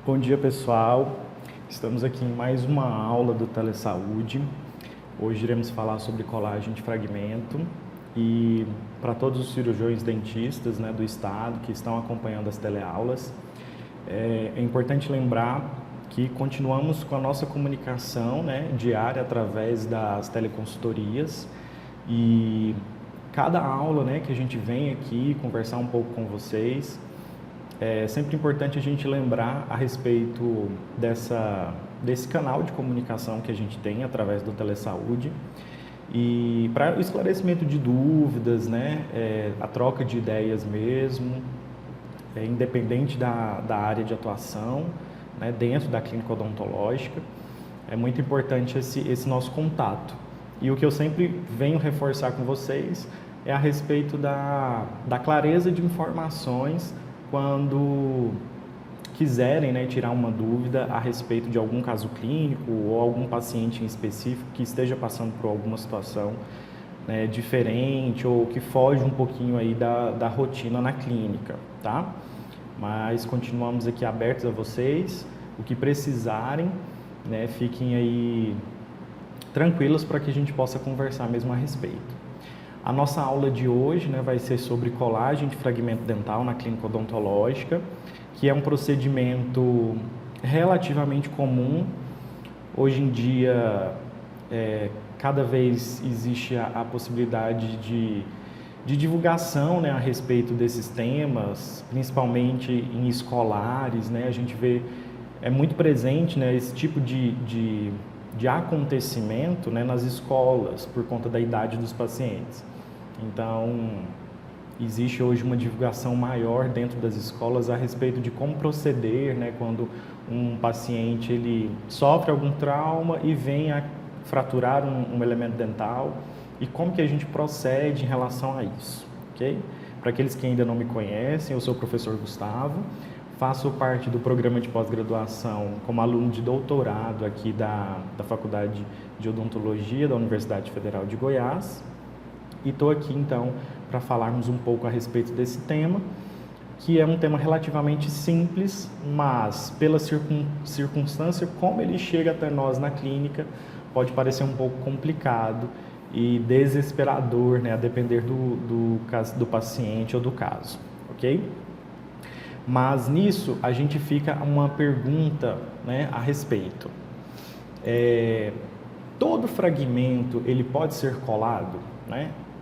Bom dia, pessoal. Estamos aqui em mais uma aula do Telesaúde. Hoje iremos falar sobre colagem de fragmento e para todos os cirurgiões dentistas, do estado que estão acompanhando as teleaulas, é importante lembrar que continuamos com a nossa comunicação, diária através das teleconsultorias e cada aula, que a gente vem aqui conversar um pouco com vocês. É sempre importante a gente lembrar a respeito desse canal de comunicação que a gente tem através do Telesaúde e para o esclarecimento de dúvidas, a troca de ideias mesmo, independente da área de atuação, dentro da clínica odontológica, é muito importante esse nosso contato. E o que eu sempre venho reforçar com vocês é a respeito da clareza de informações quando quiserem tirar uma dúvida a respeito de algum caso clínico ou algum paciente em específico que esteja passando por alguma situação diferente ou que foge um pouquinho aí da rotina na clínica, tá? Mas continuamos aqui abertos a vocês, o que precisarem, fiquem aí tranquilos para que a gente possa conversar mesmo a respeito. A nossa aula de hoje vai ser sobre colagem de fragmento dental na clínica odontológica, que é um procedimento relativamente comum. Hoje em dia, cada vez existe a possibilidade de divulgação a respeito desses temas, principalmente em escolares. A gente vê, é muito presente esse tipo de acontecimento nas escolas, por conta da idade dos pacientes. Então, existe hoje uma divulgação maior dentro das escolas a respeito de como proceder, quando um paciente ele sofre algum trauma e vem a fraturar um elemento dental e como que a gente procede em relação a isso, ok? Para aqueles que ainda não me conhecem, eu sou o professor Gustavo, faço parte do programa de pós-graduação como aluno de doutorado aqui da Faculdade de Odontologia da Universidade Federal de Goiás. E estou aqui, então, para falarmos um pouco a respeito desse tema, que é um tema relativamente simples, mas pela circunstância como ele chega até nós na clínica, pode parecer um pouco complicado e desesperador, a depender do paciente ou do caso, ok? Mas nisso a gente fica uma pergunta a respeito. Todo fragmento ele pode ser colado,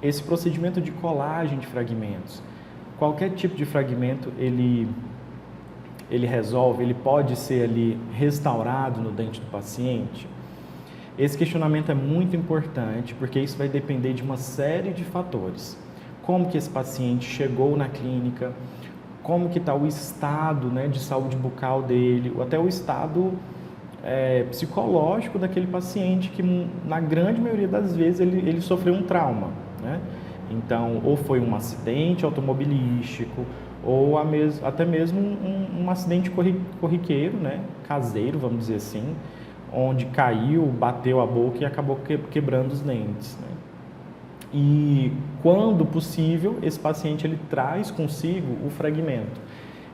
Esse procedimento de colagem de fragmentos, qualquer tipo de fragmento ele resolve, ele pode ser ali restaurado no dente do paciente? Esse questionamento é muito importante porque isso vai depender de uma série de fatores. Como que esse paciente chegou na clínica, como que está o estado de saúde bucal dele, ou até o estado psicológico daquele paciente que na grande maioria das vezes ele sofreu um trauma. Então, ou foi um acidente automobilístico, ou até mesmo um acidente corriqueiro, caseiro, vamos dizer assim, onde caiu, bateu a boca e acabou quebrando os dentes. E, quando possível, esse paciente ele traz consigo o fragmento.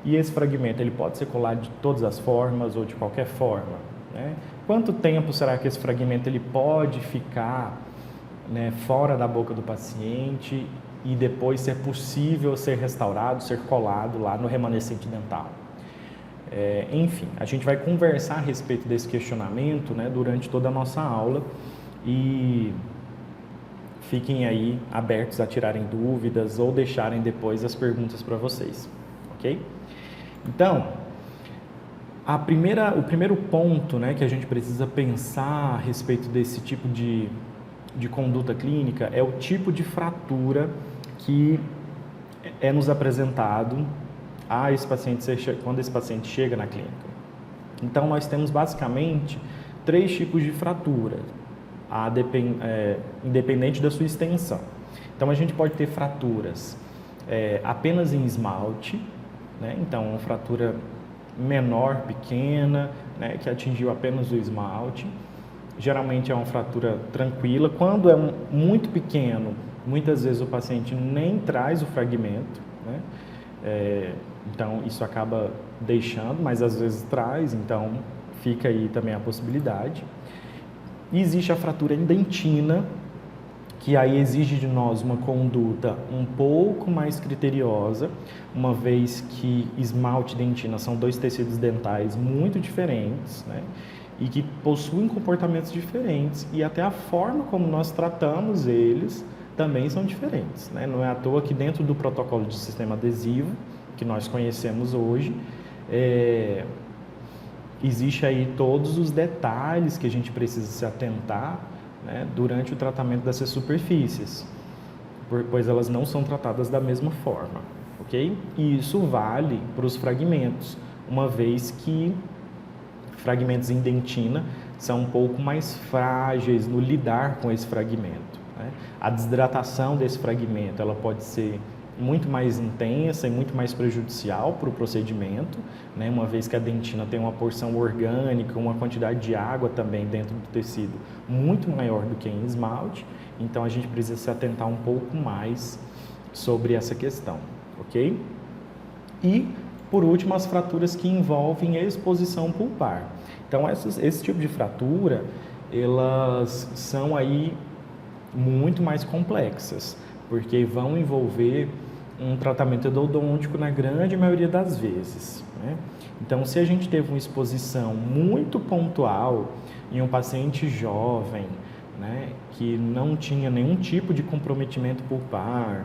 E esse fragmento ele pode ser colado de todas as formas ou de qualquer forma. Quanto tempo será que esse fragmento ele pode ficar fora da boca do paciente e depois ser possível ser restaurado, ser colado lá no remanescente dental? Enfim, a gente vai conversar a respeito desse questionamento durante toda a nossa aula e fiquem aí abertos a tirarem dúvidas ou deixarem depois as perguntas para vocês, ok? Então, o primeiro ponto que a gente precisa pensar a respeito desse tipo de conduta clínica é o tipo de fratura que é nos apresentado a esse paciente quando esse paciente chega na clínica. Então, nós temos basicamente 3 tipos de fratura, independente da sua extensão. Então, a gente pode ter fraturas apenas em esmalte, então uma fratura menor, pequena, que atingiu apenas o esmalte. Geralmente é uma fratura tranquila. Quando é muito pequeno, muitas vezes o paciente nem traz o fragmento, Então, isso acaba deixando, mas às vezes traz, então fica aí também a possibilidade. E existe a fratura indentina, que aí exige de nós uma conduta um pouco mais criteriosa, uma vez que esmalte e dentina são dois tecidos dentais muito diferentes, né? E que possuem comportamentos diferentes, e até a forma como nós tratamos eles também são diferentes, né? Não é à toa que dentro do protocolo de sistema adesivo, que nós conhecemos hoje, existe aí todos os detalhes que a gente precisa se atentar, né, durante o tratamento dessas superfícies, pois elas não são tratadas da mesma forma, ok? E isso vale para os fragmentos, uma vez que fragmentos em dentina são um pouco mais frágeis no lidar com esse fragmento, né? A desidratação desse fragmento ela pode ser muito mais intensa e muito mais prejudicial para o procedimento, né? Uma vez que a dentina tem uma porção orgânica, uma quantidade de água também dentro do tecido muito maior do que em esmalte, então a gente precisa se atentar um pouco mais sobre essa questão, ok? E, por último, as fraturas que envolvem a exposição pulpar. Então, esse tipo de fratura, elas são aí muito mais complexas, porque vão envolver um tratamento endodôntico na grande maioria das vezes, né? Então, se a gente teve uma exposição muito pontual em um paciente jovem, né, que não tinha nenhum tipo de comprometimento pulpar,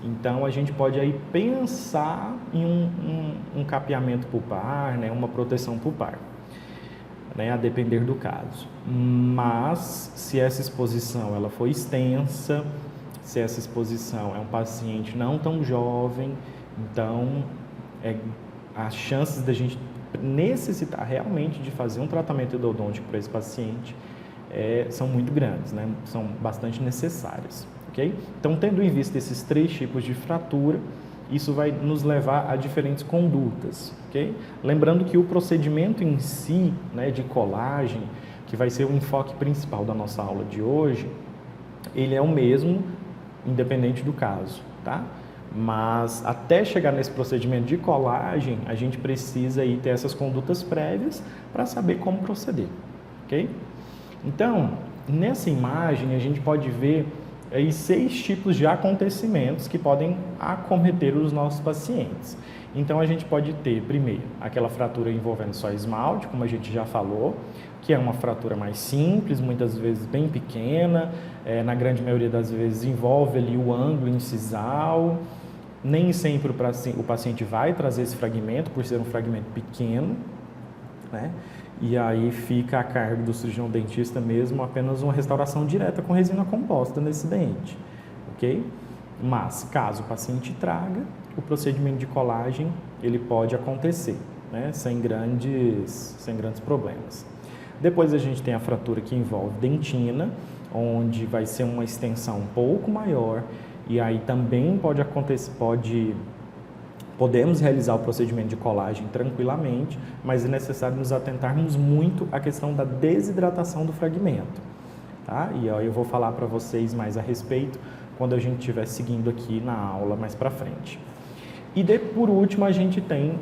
então a gente pode aí pensar em um capeamento pulpar, né, uma proteção pulpar, né, a depender do caso. Mas se essa exposição ela foi extensa, se essa exposição é um paciente não tão jovem, então as chances da gente necessitar realmente de fazer um tratamento endodôntico para esse paciente são muito grandes, né? São bastante necessárias, ok? Então, tendo em vista esses 3 tipos de fratura, isso vai nos levar a diferentes condutas, ok? Lembrando que o procedimento em si, né, de colagem, que vai ser o enfoque principal da nossa aula de hoje, ele é o mesmo, independente do caso, tá? Mas até chegar nesse procedimento de colagem, a gente precisa aí ter essas condutas prévias para saber como proceder, ok? Então, nessa imagem a gente pode ver aí 6 tipos de acontecimentos que podem acometer os nossos pacientes. Então, a gente pode ter, primeiro, aquela fratura envolvendo só esmalte, como a gente já falou, que é uma fratura mais simples, muitas vezes bem pequena, na grande maioria das vezes envolve ali o ângulo incisal. Nem sempre o paciente vai trazer esse fragmento, por ser um fragmento pequeno, né? E aí fica a cargo do cirurgião dentista mesmo apenas uma restauração direta com resina composta nesse dente, ok? Mas, caso o paciente traga, o procedimento de colagem ele pode acontecer, né? Sem grandes problemas. Depois a gente tem a fratura que envolve dentina, onde vai ser uma extensão um pouco maior, e aí também pode acontecer, podemos realizar o procedimento de colagem tranquilamente, mas é necessário nos atentarmos muito à questão da desidratação do fragmento, tá? E aí eu vou falar para vocês mais a respeito quando a gente estiver seguindo aqui na aula mais para frente. E por último a gente tem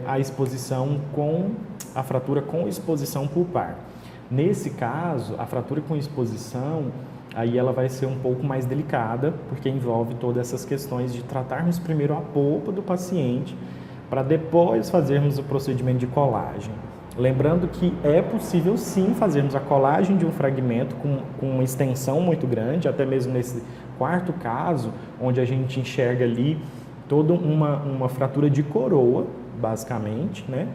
a exposição a fratura com exposição pulpar. Nesse caso, a fratura com exposição, aí ela vai ser um pouco mais delicada, porque envolve todas essas questões de tratarmos primeiro a polpa do paciente, para depois fazermos o procedimento de colagem. Lembrando que é possível sim fazermos a colagem de um fragmento com uma extensão muito grande, até mesmo nesse 4º caso, onde a gente enxerga ali toda uma fratura de coroa, basicamente, né?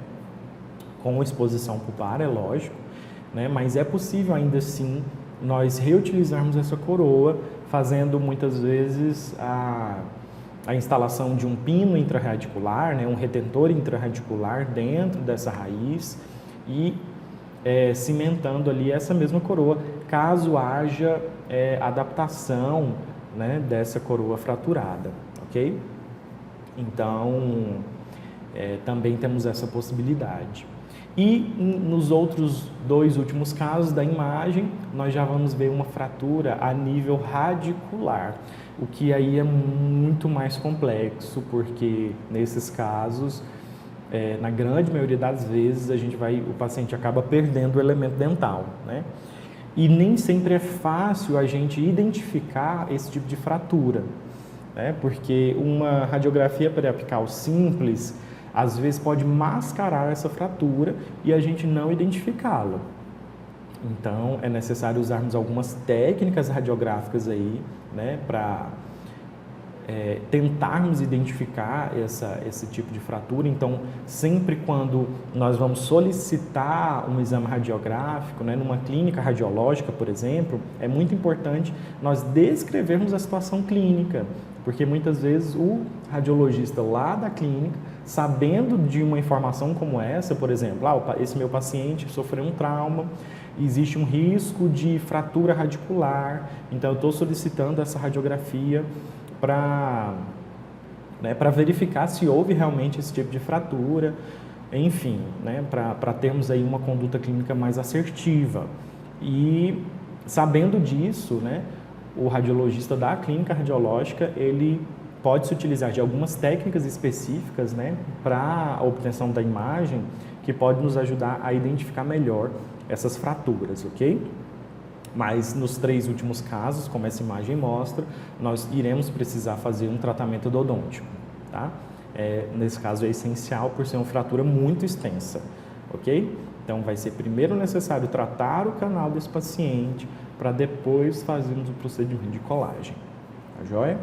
Com exposição pulpar, é lógico, né? Mas é possível ainda assim nós reutilizarmos essa coroa, fazendo muitas vezes a instalação de um pino intraradicular, né? Um retentor intraradicular dentro dessa raiz e cimentando ali essa mesma coroa, caso haja adaptação, né, dessa coroa fraturada, ok? Então, também temos essa possibilidade. E nos outros 2 últimos casos da imagem, nós já vamos ver uma fratura a nível radicular, o que aí é muito mais complexo, porque nesses casos, na grande maioria das vezes, o paciente acaba perdendo o elemento dental, né? E nem sempre é fácil a gente identificar esse tipo de fratura, né? Porque uma radiografia periapical simples, às vezes pode mascarar essa fratura e a gente não identificá-la. Então, é necessário usarmos algumas técnicas radiográficas aí, né, para tentarmos identificar esse tipo de fratura. Então, sempre quando nós vamos solicitar um exame radiográfico, né, numa clínica radiológica, por exemplo, é muito importante nós descrevermos a situação clínica, porque muitas vezes o radiologista lá da clínica, sabendo de uma informação como essa, por exemplo, esse meu paciente sofreu um trauma, existe um risco de fratura radicular, então eu estou solicitando essa radiografia para verificar se houve realmente esse tipo de fratura, enfim, né, para termos aí uma conduta clínica mais assertiva. E sabendo disso, né, o radiologista da clínica radiológica, ele pode se utilizar de algumas técnicas específicas, né, para a obtenção da imagem, que pode nos ajudar a identificar melhor essas fraturas, ok? Mas nos 3 últimos casos, como essa imagem mostra, nós iremos precisar fazer um tratamento endodôntico, tá? Nesse caso é essencial por ser uma fratura muito extensa, ok? Então vai ser primeiro necessário tratar o canal desse paciente para depois fazermos o procedimento de colagem, tá joia?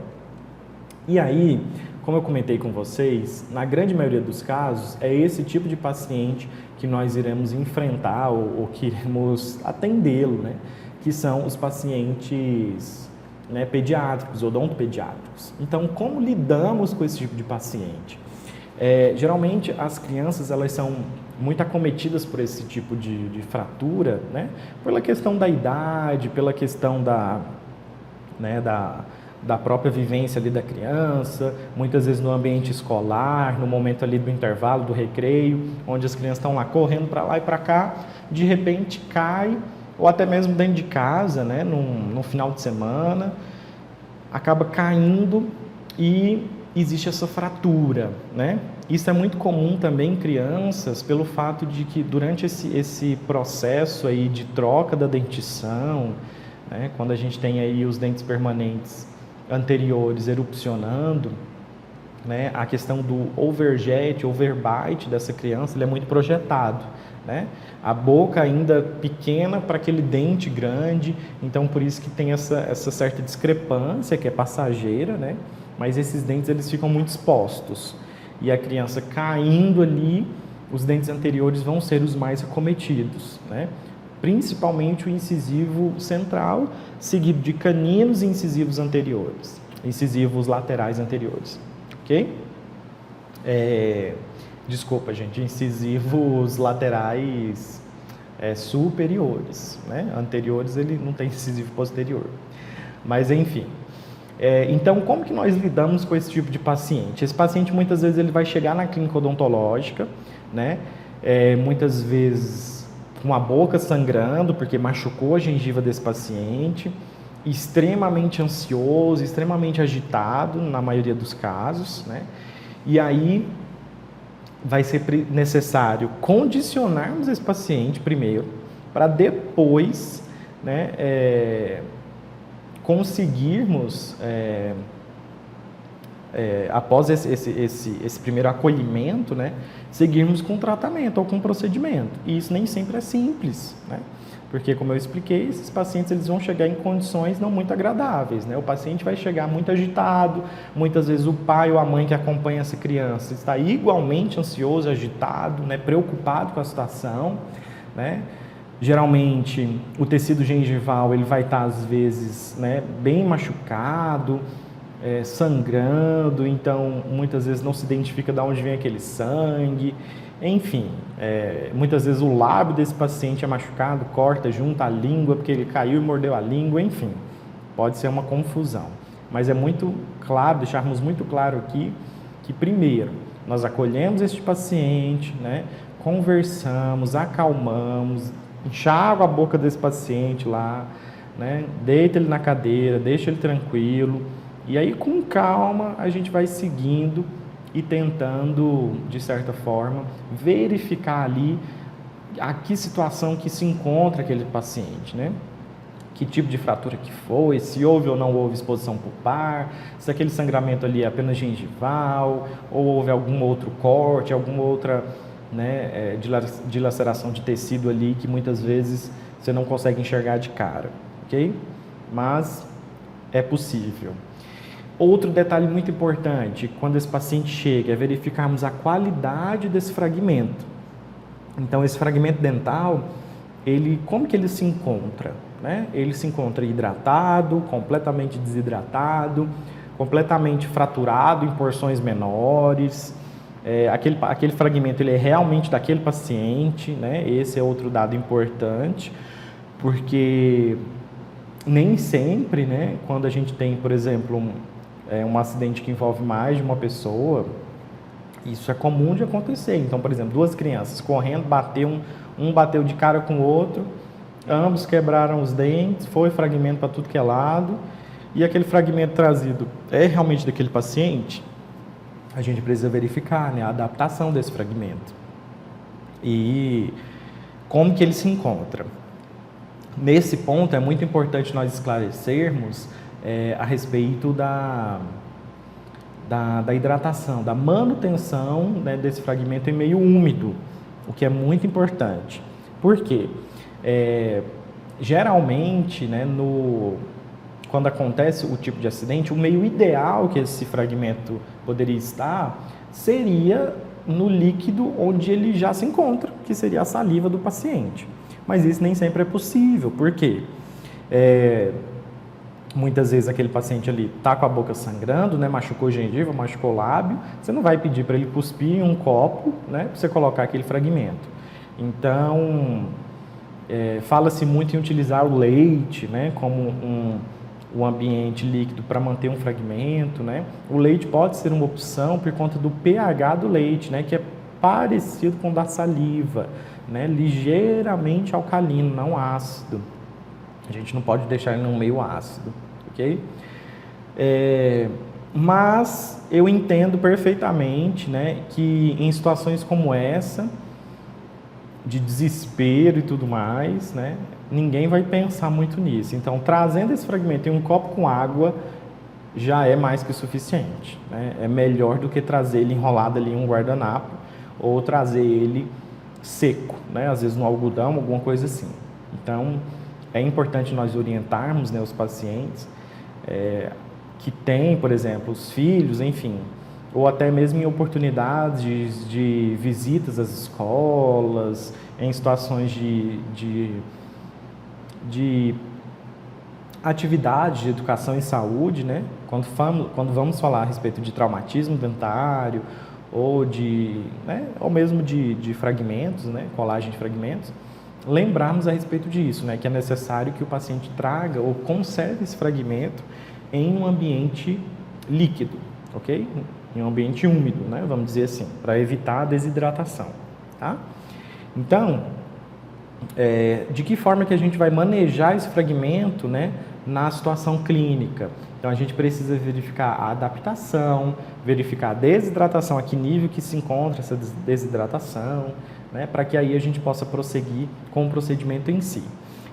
E aí, como eu comentei com vocês, na grande maioria dos casos, é esse tipo de paciente que nós iremos enfrentar ou que iremos atendê-lo, né? Que são os pacientes, né, pediátricos, odontopediátricos. Então, como lidamos com esse tipo de paciente? Geralmente, as crianças elas são muito acometidas por esse tipo de fratura, né? Pela questão da idade, pela questão da própria vivência ali da criança, muitas vezes no ambiente escolar, no momento ali do intervalo, do recreio, onde as crianças estão lá correndo para lá e para cá, de repente cai, ou até mesmo dentro de casa, né, no final de semana, acaba caindo e existe essa fratura, né? Isso é muito comum também em crianças, pelo fato de que durante esse processo aí de troca da dentição, né, quando a gente tem aí os dentes permanentes anteriores erupcionando, né, a questão do overjet, overbite dessa criança, ele é muito projetado, né? A boca ainda pequena para aquele dente grande, então por isso que tem essa certa discrepância que é passageira, né? Mas esses dentes eles ficam muito expostos e a criança caindo ali, os dentes anteriores vão ser os mais acometidos, né? Principalmente o incisivo central, seguido de caninos e incisivos anteriores, incisivos laterais anteriores, ok? Desculpa, gente, incisivos laterais superiores, né? Anteriores ele não tem incisivo posterior, mas enfim. Então, como que nós lidamos com esse tipo de paciente? Esse paciente muitas vezes ele vai chegar na clínica odontológica, né? Muitas vezes com a boca sangrando, porque machucou a gengiva desse paciente, extremamente ansioso, extremamente agitado, na maioria dos casos, né? E aí vai ser necessário condicionarmos esse paciente primeiro, para depois, né, conseguirmos, após esse primeiro acolhimento, né, seguirmos com o tratamento ou com o procedimento. E isso nem sempre é simples, né? Porque, como eu expliquei, esses pacientes eles vão chegar em condições não muito agradáveis, né? O paciente vai chegar muito agitado, muitas vezes o pai ou a mãe que acompanha essa criança está igualmente ansioso, agitado, né? Preocupado com a situação, né? Geralmente, o tecido gengival ele vai estar, às vezes, né, bem machucado, sangrando, então, muitas vezes não se identifica de onde vem aquele sangue. Enfim, muitas vezes o lábio desse paciente é machucado, corta, junta a língua, porque ele caiu e mordeu a língua, enfim, pode ser uma confusão. Mas é muito claro, deixarmos muito claro aqui, que primeiro, nós acolhemos este paciente, né, conversamos, acalmamos, enxágua a boca desse paciente lá, né? Deita ele na cadeira, deixa ele tranquilo, e aí com calma a gente vai seguindo e tentando, de certa forma, verificar ali a que situação que se encontra aquele paciente, né? Que tipo de fratura que foi, se houve ou não houve exposição pulpar, se aquele sangramento ali é apenas gengival, ou houve algum outro corte, alguma outra, né, dilaceração de tecido ali que muitas vezes você não consegue enxergar de cara, ok? Mas é possível. Outro detalhe muito importante, quando esse paciente chega, é verificarmos a qualidade desse fragmento. Então, esse fragmento dental, como que ele se encontra? Né? Ele se encontra hidratado, completamente desidratado, completamente fraturado em porções menores. Aquele fragmento ele é realmente daquele paciente, né? Esse é outro dado importante, porque nem sempre, né, quando a gente tem, por exemplo, um acidente que envolve mais de uma pessoa, isso é comum de acontecer. Então, por exemplo, duas crianças correndo, um bateu de cara com o outro, ambos quebraram os dentes, foi fragmento para tudo que é lado, e aquele fragmento trazido é realmente daquele paciente, a gente precisa verificar, né, a adaptação desse fragmento e como que ele se encontra. Nesse ponto, é muito importante nós esclarecermos a respeito da hidratação, da manutenção, né, desse fragmento em meio úmido, o que é muito importante. Por quê? Geralmente, né, quando acontece o tipo de acidente, o meio ideal que esse fragmento poderia estar seria no líquido onde ele já se encontra, que seria a saliva do paciente. Mas isso nem sempre é possível. Por quê? Muitas vezes aquele paciente ali está com a boca sangrando, né, machucou a gengiva, machucou o lábio, você não vai pedir para ele cuspir em um copo, né, para você colocar aquele fragmento. Então, fala-se muito em utilizar o leite, né, como um ambiente líquido para manter um fragmento, né. O leite pode ser uma opção por conta do pH do leite, né, que é parecido com o da saliva, né, ligeiramente alcalino, não ácido. A gente não pode deixar ele num meio ácido, ok? Mas eu entendo perfeitamente, né, que em situações como essa, de desespero e tudo mais, né, ninguém vai pensar muito nisso. Então, trazendo esse fragmento em um copo com água já é mais que suficiente, né? É melhor do que trazer ele enrolado ali em um guardanapo ou trazer ele seco, né, às vezes no algodão, alguma coisa assim. Então, é importante nós orientarmos, né, os pacientes que têm, por exemplo, os filhos, enfim, ou até mesmo em oportunidades de visitas às escolas, em situações de atividades de educação e saúde, né? Quando vamos falar a respeito de traumatismo dentário ou ou mesmo de fragmentos, né, colagem de fragmentos, lembrarmos a respeito disso, né, que é necessário que o paciente traga ou conserve esse fragmento em um ambiente líquido, ok? Em um ambiente úmido, né, vamos dizer assim, para evitar a desidratação, tá? Então, de que forma que a gente vai manejar esse fragmento, né, na situação clínica? Então, a gente precisa verificar a adaptação, verificar a desidratação, a que nível que se encontra essa desidratação, né, para que aí a gente possa prosseguir com o procedimento em si.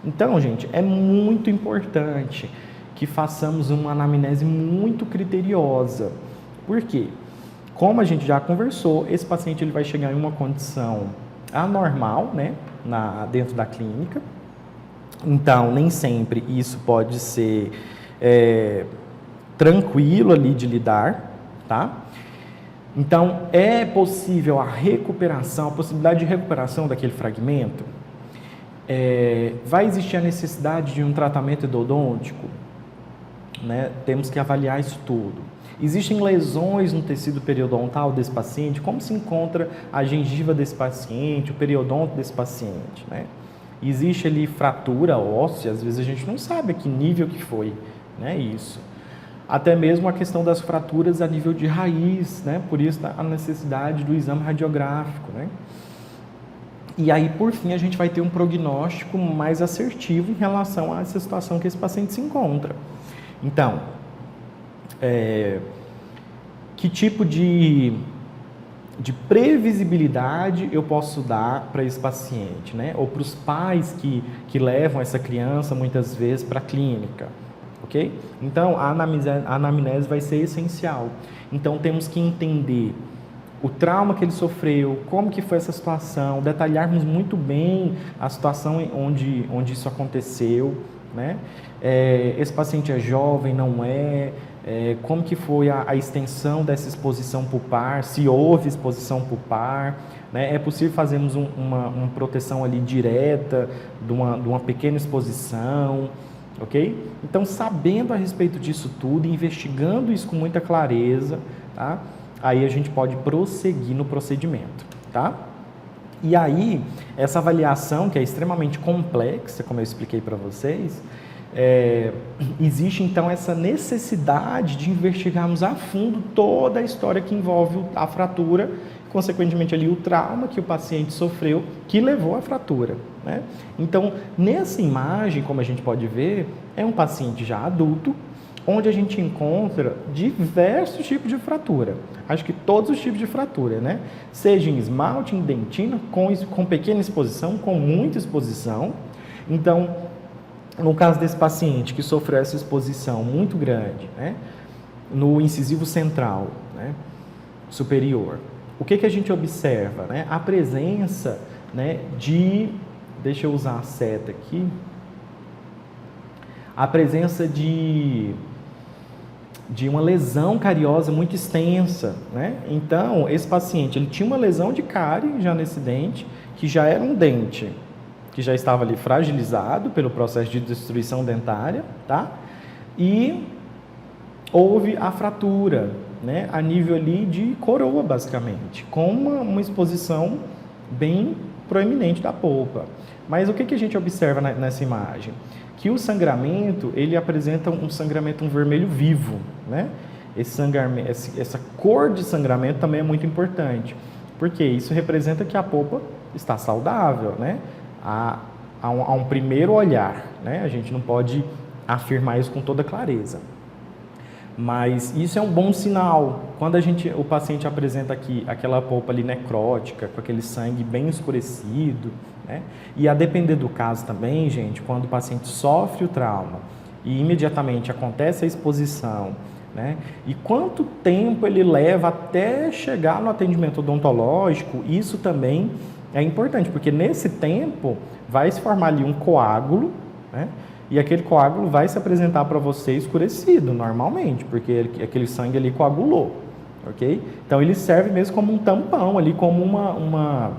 Então, gente, é muito importante que façamos uma anamnese muito criteriosa. Por quê? Como a gente já conversou, esse paciente ele vai chegar em uma condição anormal, né, dentro da clínica. Então, nem sempre isso pode ser tranquilo ali de lidar, tá? Então, é possível a recuperação, a possibilidade de recuperação daquele fragmento? Vai existir a necessidade de um tratamento endodôntico? Né? Temos que avaliar isso tudo. Existem lesões no tecido periodontal desse paciente? Como se encontra a gengiva desse paciente, o periodonto desse paciente? Né? Existe ali fratura óssea? Às vezes a gente não sabe a que nível que foi, né, isso. Até mesmo a questão das fraturas a nível de raiz, né? Por isso a necessidade do exame radiográfico, né? E aí, por fim, a gente vai ter um prognóstico mais assertivo em relação a essa situação que esse paciente se encontra. Então, que tipo de previsibilidade eu posso dar para esse paciente, né? Ou para os pais que levam essa criança, muitas vezes, para a clínica, ok? Então, a anamnese vai ser essencial. Então, temos que entender o trauma que ele sofreu, como que foi essa situação, detalharmos muito bem a situação onde isso aconteceu, né? Esse paciente é jovem, não é? Como que foi a extensão dessa exposição pulpar, se houve exposição pulpar, né? É possível fazermos uma proteção ali direta de uma pequena exposição, ok? Então, sabendo a respeito disso tudo, investigando isso com muita clareza, tá? Aí a gente pode prosseguir no procedimento, tá? E aí, essa avaliação, que é extremamente complexa, como eu expliquei para vocês, existe então essa necessidade de investigarmos a fundo toda a história que envolve a fratura, consequentemente ali o trauma que o paciente sofreu, que levou à fratura, né? Então, nessa imagem, como a gente pode ver, é um paciente já adulto, onde a gente encontra diversos tipos de fratura. Acho que todos os tipos de fratura, né? Seja em esmalte, em dentina, com pequena exposição, com muita exposição. Então, no caso desse paciente que sofreu essa exposição muito grande, né? No incisivo central, né? Superior, o que a gente observa, né? A presença, né, deixa eu usar a seta aqui, a presença de uma lesão cariosa muito extensa, né? Então, esse paciente, ele tinha uma lesão de cárie já nesse dente, que já era um dente que já estava ali fragilizado pelo processo de destruição dentária, tá? E houve a fratura, né? A nível ali de coroa, basicamente, com uma exposição bem proeminente da polpa. Mas o que a gente observa nessa imagem? Que o sangramento, ele apresenta um sangramento, um vermelho vivo, né? Essa cor de sangramento também é muito importante, porque isso representa que a polpa está saudável, né? A um primeiro olhar, né? A gente não pode afirmar isso com toda clareza, mas isso é um bom sinal. Quando o paciente apresenta aqui aquela polpa ali necrótica, com aquele sangue bem escurecido, né? E a depender do caso também, gente, quando o paciente sofre o trauma e imediatamente acontece a exposição, né? E quanto tempo ele leva até chegar no atendimento odontológico, isso também é importante, porque nesse tempo vai se formar ali um coágulo, né? E aquele coágulo vai se apresentar para você escurecido, normalmente, porque aquele sangue ali coagulou, ok? Então, ele serve mesmo como um tampão ali, como uma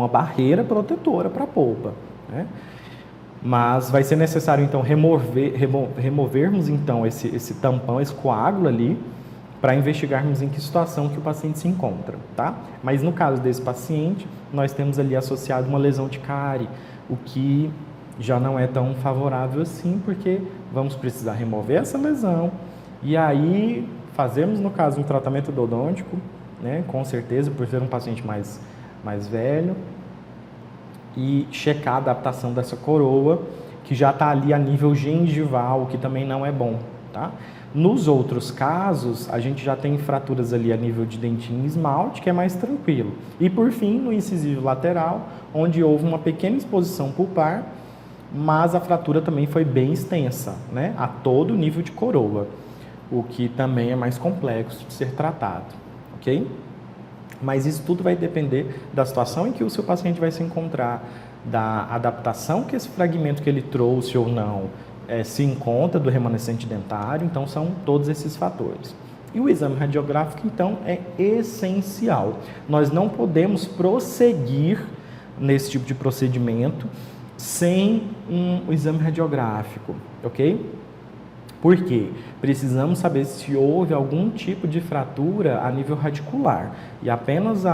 barreira protetora para a polpa, né? Mas vai ser necessário, então, removermos, então, esse tampão, esse coágulo ali, para investigarmos em que situação que o paciente se encontra, tá? Mas no caso desse paciente, nós temos ali associado uma lesão de cárie, o que já não é tão favorável assim, porque vamos precisar remover essa lesão e aí fazemos, no caso, um tratamento endodôntico, né? Com certeza, por ser um paciente mais velho, e checar a adaptação dessa coroa, que já está ali a nível gengival, o que também não é bom, tá? Nos outros casos, a gente já tem fraturas ali a nível de dentinho e esmalte, que é mais tranquilo. E por fim, no incisivo lateral, onde houve uma pequena exposição pulpar, mas a fratura também foi bem extensa, né? A todo nível de coroa, o que também é mais complexo de ser tratado, ok? Mas isso tudo vai depender da situação em que o seu paciente vai se encontrar, da adaptação que esse fragmento que ele trouxe ou não se encontra do remanescente dentário. Então, são todos esses fatores. E o exame radiográfico, então, é essencial. Nós não podemos prosseguir nesse tipo de procedimento sem um exame radiográfico, ok? Por quê? Precisamos saber se houve algum tipo de fratura a nível radicular. E apenas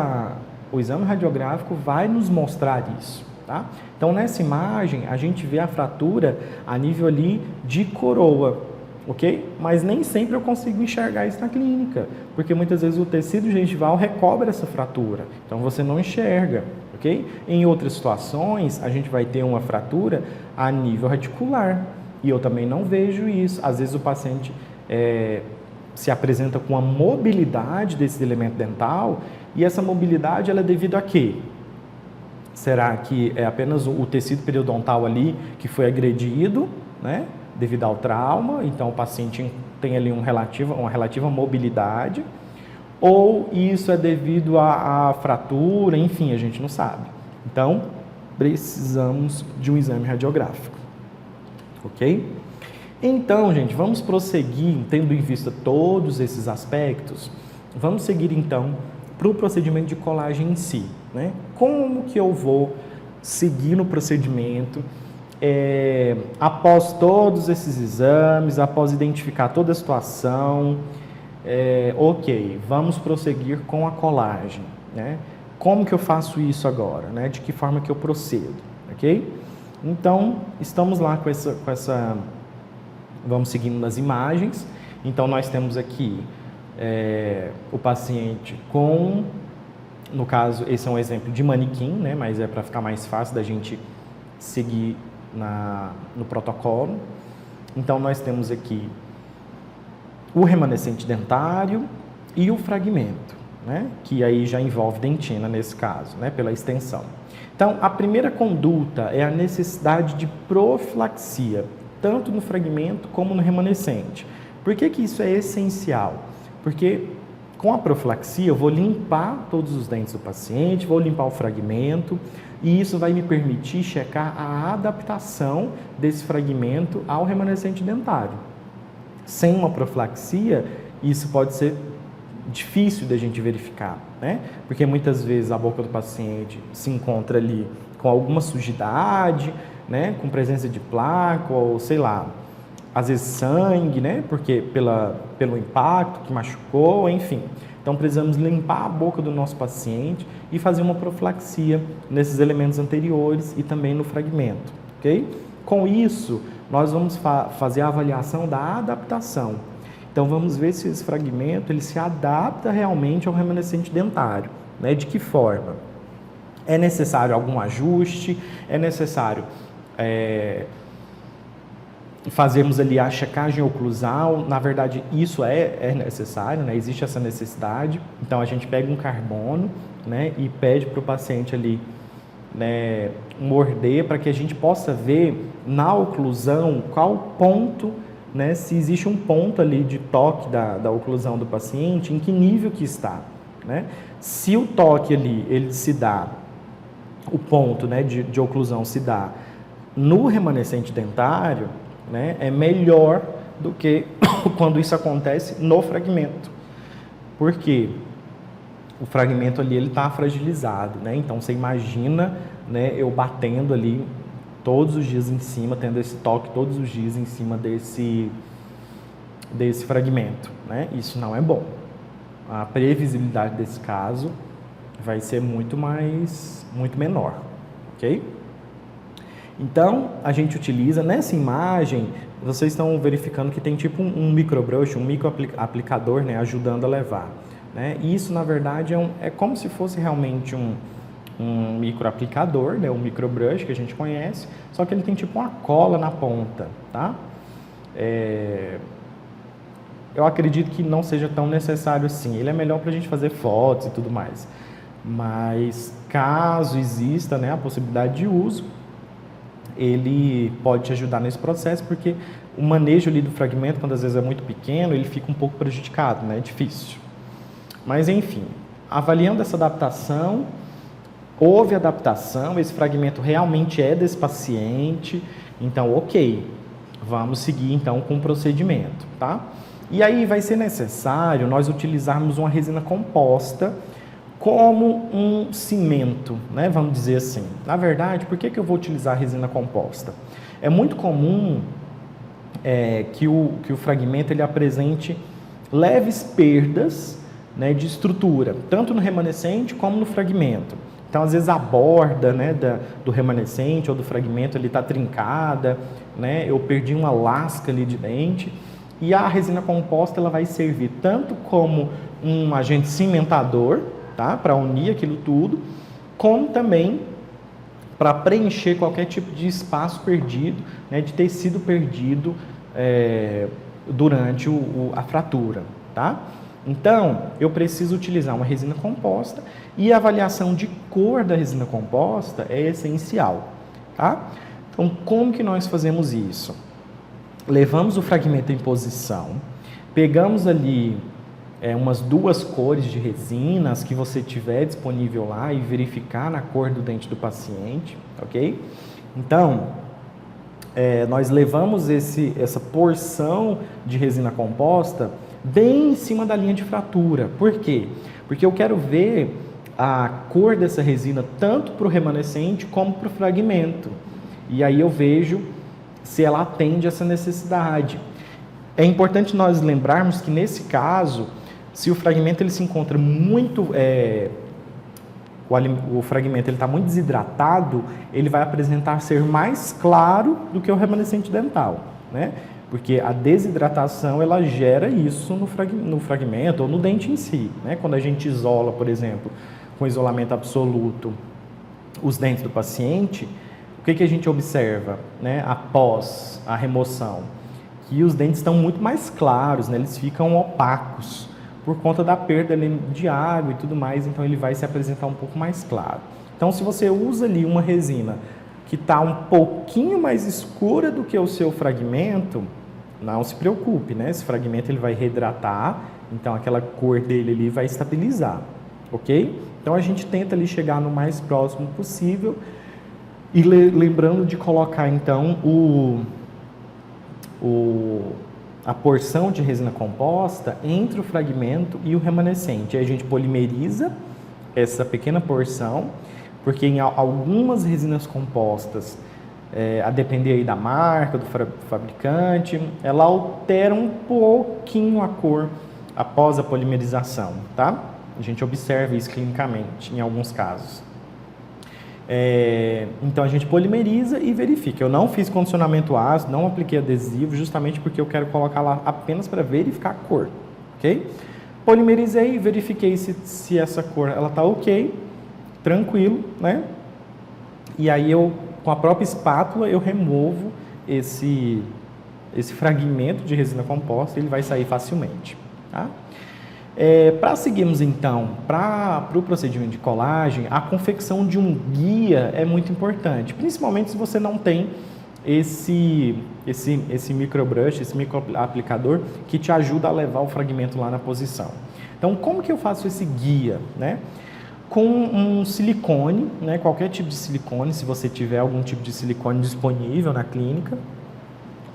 o exame radiográfico vai nos mostrar isso, tá? Então, nessa imagem, a gente vê a fratura a nível ali de coroa, ok? Mas nem sempre eu consigo enxergar isso na clínica, porque muitas vezes o tecido gengival recobre essa fratura, então você não enxerga, ok? Em outras situações, a gente vai ter uma fratura a nível radicular, e eu também não vejo isso. Às vezes o paciente se apresenta com a mobilidade desse elemento dental, e essa mobilidade ela é devido a quê? Será que é apenas o tecido periodontal ali que foi agredido, né, devido ao trauma, então o paciente tem ali uma relativa mobilidade, ou isso é devido à fratura, enfim, a gente não sabe. Então, precisamos de um exame radiográfico, ok? Então, gente, vamos prosseguir, tendo em vista todos esses aspectos, vamos seguir então para o procedimento de colagem em si, né? Como que eu vou seguir no procedimento após todos esses exames, após identificar toda a situação? Ok, vamos prosseguir com a colagem, né? Como que eu faço isso agora, né? De que forma que eu procedo, ok? Então, estamos lá com essa vamos seguindo nas imagens. Então, nós temos aqui o paciente com, no caso, esse é um exemplo de manequim, né? Mas é para ficar mais fácil da gente seguir no protocolo. Então, nós temos aqui o remanescente dentário e o fragmento, né? Que aí já envolve dentina nesse caso, né? Pela extensão. Então, a primeira conduta é a necessidade de profilaxia, tanto no fragmento como no remanescente. Por que que isso é essencial? Porque com a profilaxia eu vou limpar todos os dentes do paciente, vou limpar o fragmento, e isso vai me permitir checar a adaptação desse fragmento ao remanescente dentário. Sem uma profilaxia, isso pode ser difícil da gente verificar, né? Porque muitas vezes a boca do paciente se encontra ali com alguma sujidade, né? Com presença de placa ou, sei lá, às vezes sangue, né? Porque pelo impacto que machucou, enfim. Então, precisamos limpar a boca do nosso paciente e fazer uma profilaxia nesses elementos anteriores e também no fragmento, ok? Com isso, nós vamos fazer a avaliação da adaptação. Então, vamos ver se esse fragmento ele se adapta realmente ao remanescente dentário, né? De que forma? É necessário algum ajuste? É necessário fazermos ali a checagem oclusal? Na verdade, isso é necessário, né? Existe essa necessidade. Então, a gente pega um carbono, né? E pede para o paciente ali, né, morder, para que a gente possa ver na oclusão qual ponto, né? Se existe um ponto ali de toque da oclusão do paciente, em que nível que está, né? Se o toque ali, ele se dá, o ponto, né, de oclusão se dá no remanescente dentário, né, é melhor do que quando isso acontece no fragmento. Por quê? O fragmento ali ele está fragilizado, né? Então você imagina, né, eu batendo ali todos os dias em cima, tendo esse toque todos os dias em cima desse fragmento, né? Isso não é bom. A previsibilidade desse caso vai ser muito menor, ok? Então, a gente utiliza, nessa imagem, vocês estão verificando que tem tipo um microbrush, um microaplicador, né, ajudando a levar, né? E isso, na verdade, é como se fosse realmente um microaplicador, né, um microbrush que a gente conhece, só que ele tem tipo uma cola na ponta, tá? Eu acredito que não seja tão necessário assim. Ele é melhor para a gente fazer fotos e tudo mais. Mas, caso exista, né, a possibilidade de uso, ele pode te ajudar nesse processo, porque o manejo ali do fragmento, quando às vezes é muito pequeno, ele fica um pouco prejudicado, né? É difícil. Mas, enfim, avaliando essa adaptação, houve adaptação, esse fragmento realmente é desse paciente, então, ok, vamos seguir, então, com o procedimento, tá? E aí vai ser necessário nós utilizarmos uma resina composta como um cimento, né? Vamos dizer assim. Na verdade, por que eu vou utilizar a resina composta? É muito comum que o fragmento ele apresente leves perdas, né, de estrutura, tanto no remanescente como no fragmento. Então, às vezes, a borda, né, do remanescente ou do fragmento está trincada, né? Eu perdi uma lasca ali de dente. E a resina composta ela vai servir tanto como um agente cimentador, tá? Para unir aquilo tudo, como também para preencher qualquer tipo de espaço perdido, né, de tecido perdido durante a fratura, tá? Então, eu preciso utilizar uma resina composta e a avaliação de cor da resina composta é essencial, tá? Então, como que nós fazemos isso? Levamos o fragmento em posição, pegamos ali umas 2 cores de resinas que você tiver disponível lá e verificar na cor do dente do paciente, ok? Então, nós levamos essa porção de resina composta bem em cima da linha de fratura. Por quê? Porque eu quero ver a cor dessa resina tanto para o remanescente como para o fragmento. E aí eu vejo se ela atende essa necessidade. É importante nós lembrarmos que nesse caso, se o fragmento ele se encontra muito, o fragmento está muito desidratado, ele vai apresentar ser mais claro do que o remanescente dental, né? Porque a desidratação ela gera isso no fragmento ou no dente em si, né? Quando a gente isola, por exemplo, com isolamento absoluto, os dentes do paciente, o que a gente observa, né? Após a remoção? Que os dentes estão muito mais claros, né? Eles ficam opacos por conta da perda de água e tudo mais, então ele vai se apresentar um pouco mais claro. Então, se você usa ali uma resina que está um pouquinho mais escura do que o seu fragmento, não se preocupe, né? Esse fragmento ele vai reidratar, então aquela cor dele ali vai estabilizar, ok? Então a gente tenta ali chegar no mais próximo possível e lembrando de colocar então a porção de resina composta entre o fragmento e o remanescente. Aí a gente polimeriza essa pequena porção, porque em algumas resinas compostas, a depender aí da marca, do fabricante, ela altera um pouquinho a cor após a polimerização, tá? A gente observa isso clinicamente em alguns casos. Então a gente polimeriza e verifica. Eu não fiz condicionamento ácido, não apliquei adesivo, justamente porque eu quero colocar lá apenas para verificar a cor, ok? Polimerizei e verifiquei se essa cor ela tá ok, tranquilo, né? E aí com a própria espátula eu removo esse fragmento de resina composta, ele vai sair facilmente, tá? Para seguirmos então para o procedimento de colagem, a confecção de um guia é muito importante, principalmente se você não tem esse microbrush, esse microaplicador que te ajuda a levar o fragmento lá na posição. Então, como que eu faço esse guia, né? Com um silicone, né? Qualquer tipo de silicone, se você tiver algum tipo de silicone disponível na clínica,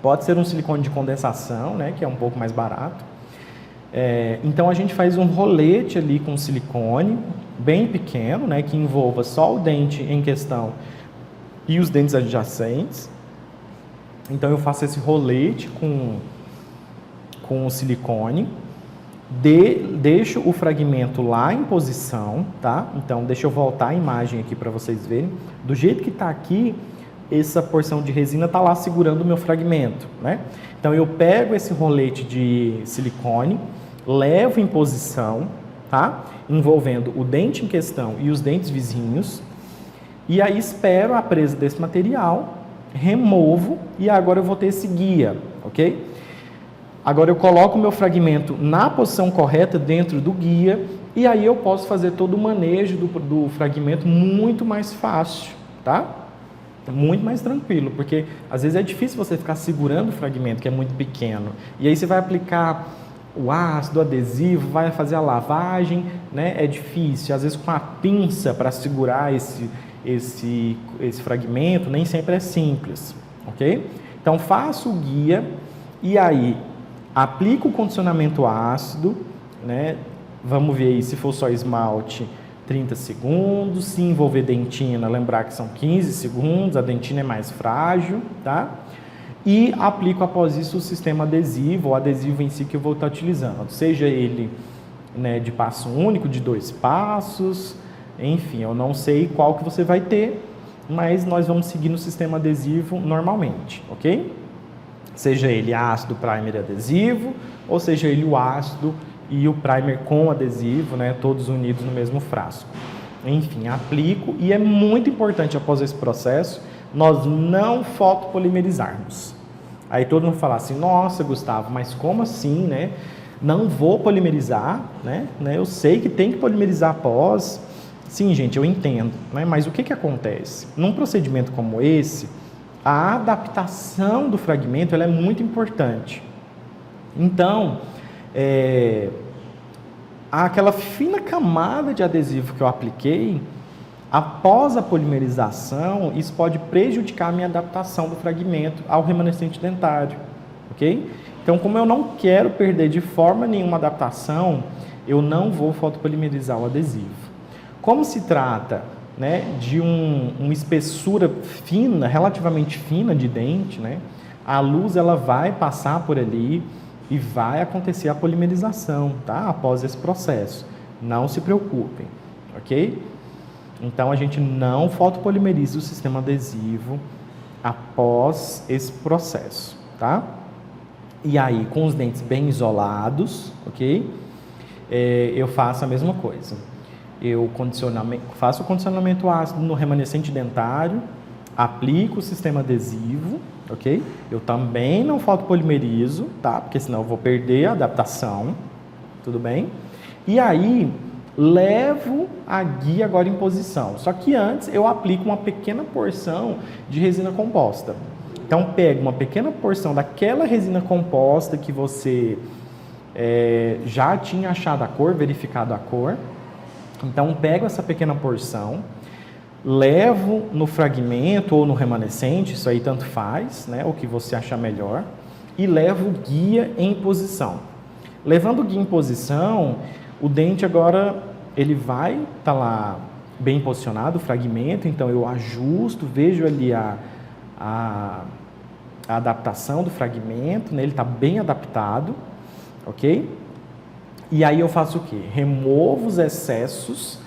pode ser um silicone de condensação, né? Que é um pouco mais barato. Então a gente faz um rolete ali com silicone, bem pequeno, né, que envolva só o dente em questão e os dentes adjacentes. Então eu faço esse rolete com o silicone, deixo o fragmento lá em posição, tá? Então deixa eu voltar a imagem aqui para vocês verem. Do jeito que está aqui, essa porção de resina está lá segurando o meu fragmento, né? Então eu pego esse rolete de silicone, levo em posição, tá? Envolvendo o dente em questão e os dentes vizinhos, e aí espero a presa desse material, removo e agora eu vou ter esse guia, ok? Agora eu coloco o meu fragmento na posição correta dentro do guia e aí eu posso fazer todo o manejo do fragmento muito mais fácil, tá? Muito mais tranquilo, porque às vezes é difícil você ficar segurando o fragmento que é muito pequeno, e aí você vai aplicar o ácido, o adesivo, vai fazer a lavagem, né? É difícil, às vezes com a pinça para segurar esse fragmento, nem sempre é simples, ok? Então faço o guia e aí aplico o condicionamento ácido, né? Vamos ver aí se for só esmalte, 30 segundos, se envolver dentina, lembrar que são 15 segundos, a dentina é mais frágil, tá? E aplico após isso o sistema adesivo, o adesivo em si que eu vou estar utilizando, seja ele, né, de passo único, de 2 passos, enfim, eu não sei qual que você vai ter, mas nós vamos seguir no sistema adesivo normalmente, ok? seja ele ácido, primer e adesivo, ou seja ele o ácido e o primer com adesivo, né, todos unidos no mesmo frasco. Enfim, aplico, e é muito importante após esse processo nós não fotopolimerizarmos. Aí todo mundo fala assim: nossa, Gustavo, mas como assim, né? Não vou polimerizar, né? Eu sei que tem que polimerizar após. Sim, gente, eu entendo, né? Mas o que acontece? Num procedimento como esse, a adaptação do fragmento ela é muito importante. Então, aquela fina camada de adesivo que eu apliquei, após a polimerização, isso pode prejudicar a minha adaptação do fragmento ao remanescente dentário, ok? Então, como eu não quero perder de forma nenhuma a adaptação, eu não vou fotopolimerizar o adesivo. Como se trata, né, de uma espessura fina, relativamente fina de dente, né, a luz ela vai passar por ali e vai acontecer a polimerização, tá? Após esse processo. Não se preocupem, ok? Então, a gente não fotopolimeriza o sistema adesivo após esse processo, tá? E aí, com os dentes bem isolados, ok? Eu faço a mesma coisa. Eu faço o condicionamento ácido no remanescente dentário, aplico o sistema adesivo, ok? Eu também não fotopolimerizo, tá? Porque senão eu vou perder a adaptação, tudo bem? E aí, levo a guia agora em posição. Só que antes eu aplico uma pequena porção de resina composta. Então, pega uma pequena porção daquela resina composta que você já tinha achado a cor, verificado a cor. Então, pego essa pequena porção, levo no fragmento ou no remanescente, isso aí tanto faz, né, o que você achar melhor, e levo o guia em posição. Levando o guia em posição, o dente agora ele vai estar lá bem posicionado, o fragmento, então eu ajusto, vejo ali a adaptação do fragmento, né, ele está bem adaptado, ok? E aí eu faço o quê? Removo os excessos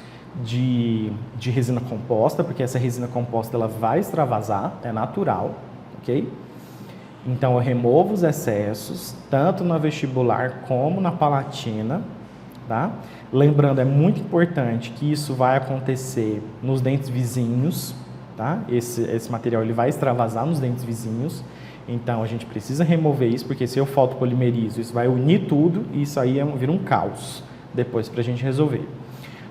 de resina composta, porque essa resina composta ela vai extravasar, é natural, ok? Então eu removo os excessos, tanto na vestibular como na palatina, tá? Lembrando, é muito importante que isso vai acontecer nos dentes vizinhos, tá? Esse material ele vai extravasar nos dentes vizinhos, então a gente precisa remover isso, porque se eu fotopolimerizo, isso vai unir tudo e isso aí vira um caos depois para a gente resolver.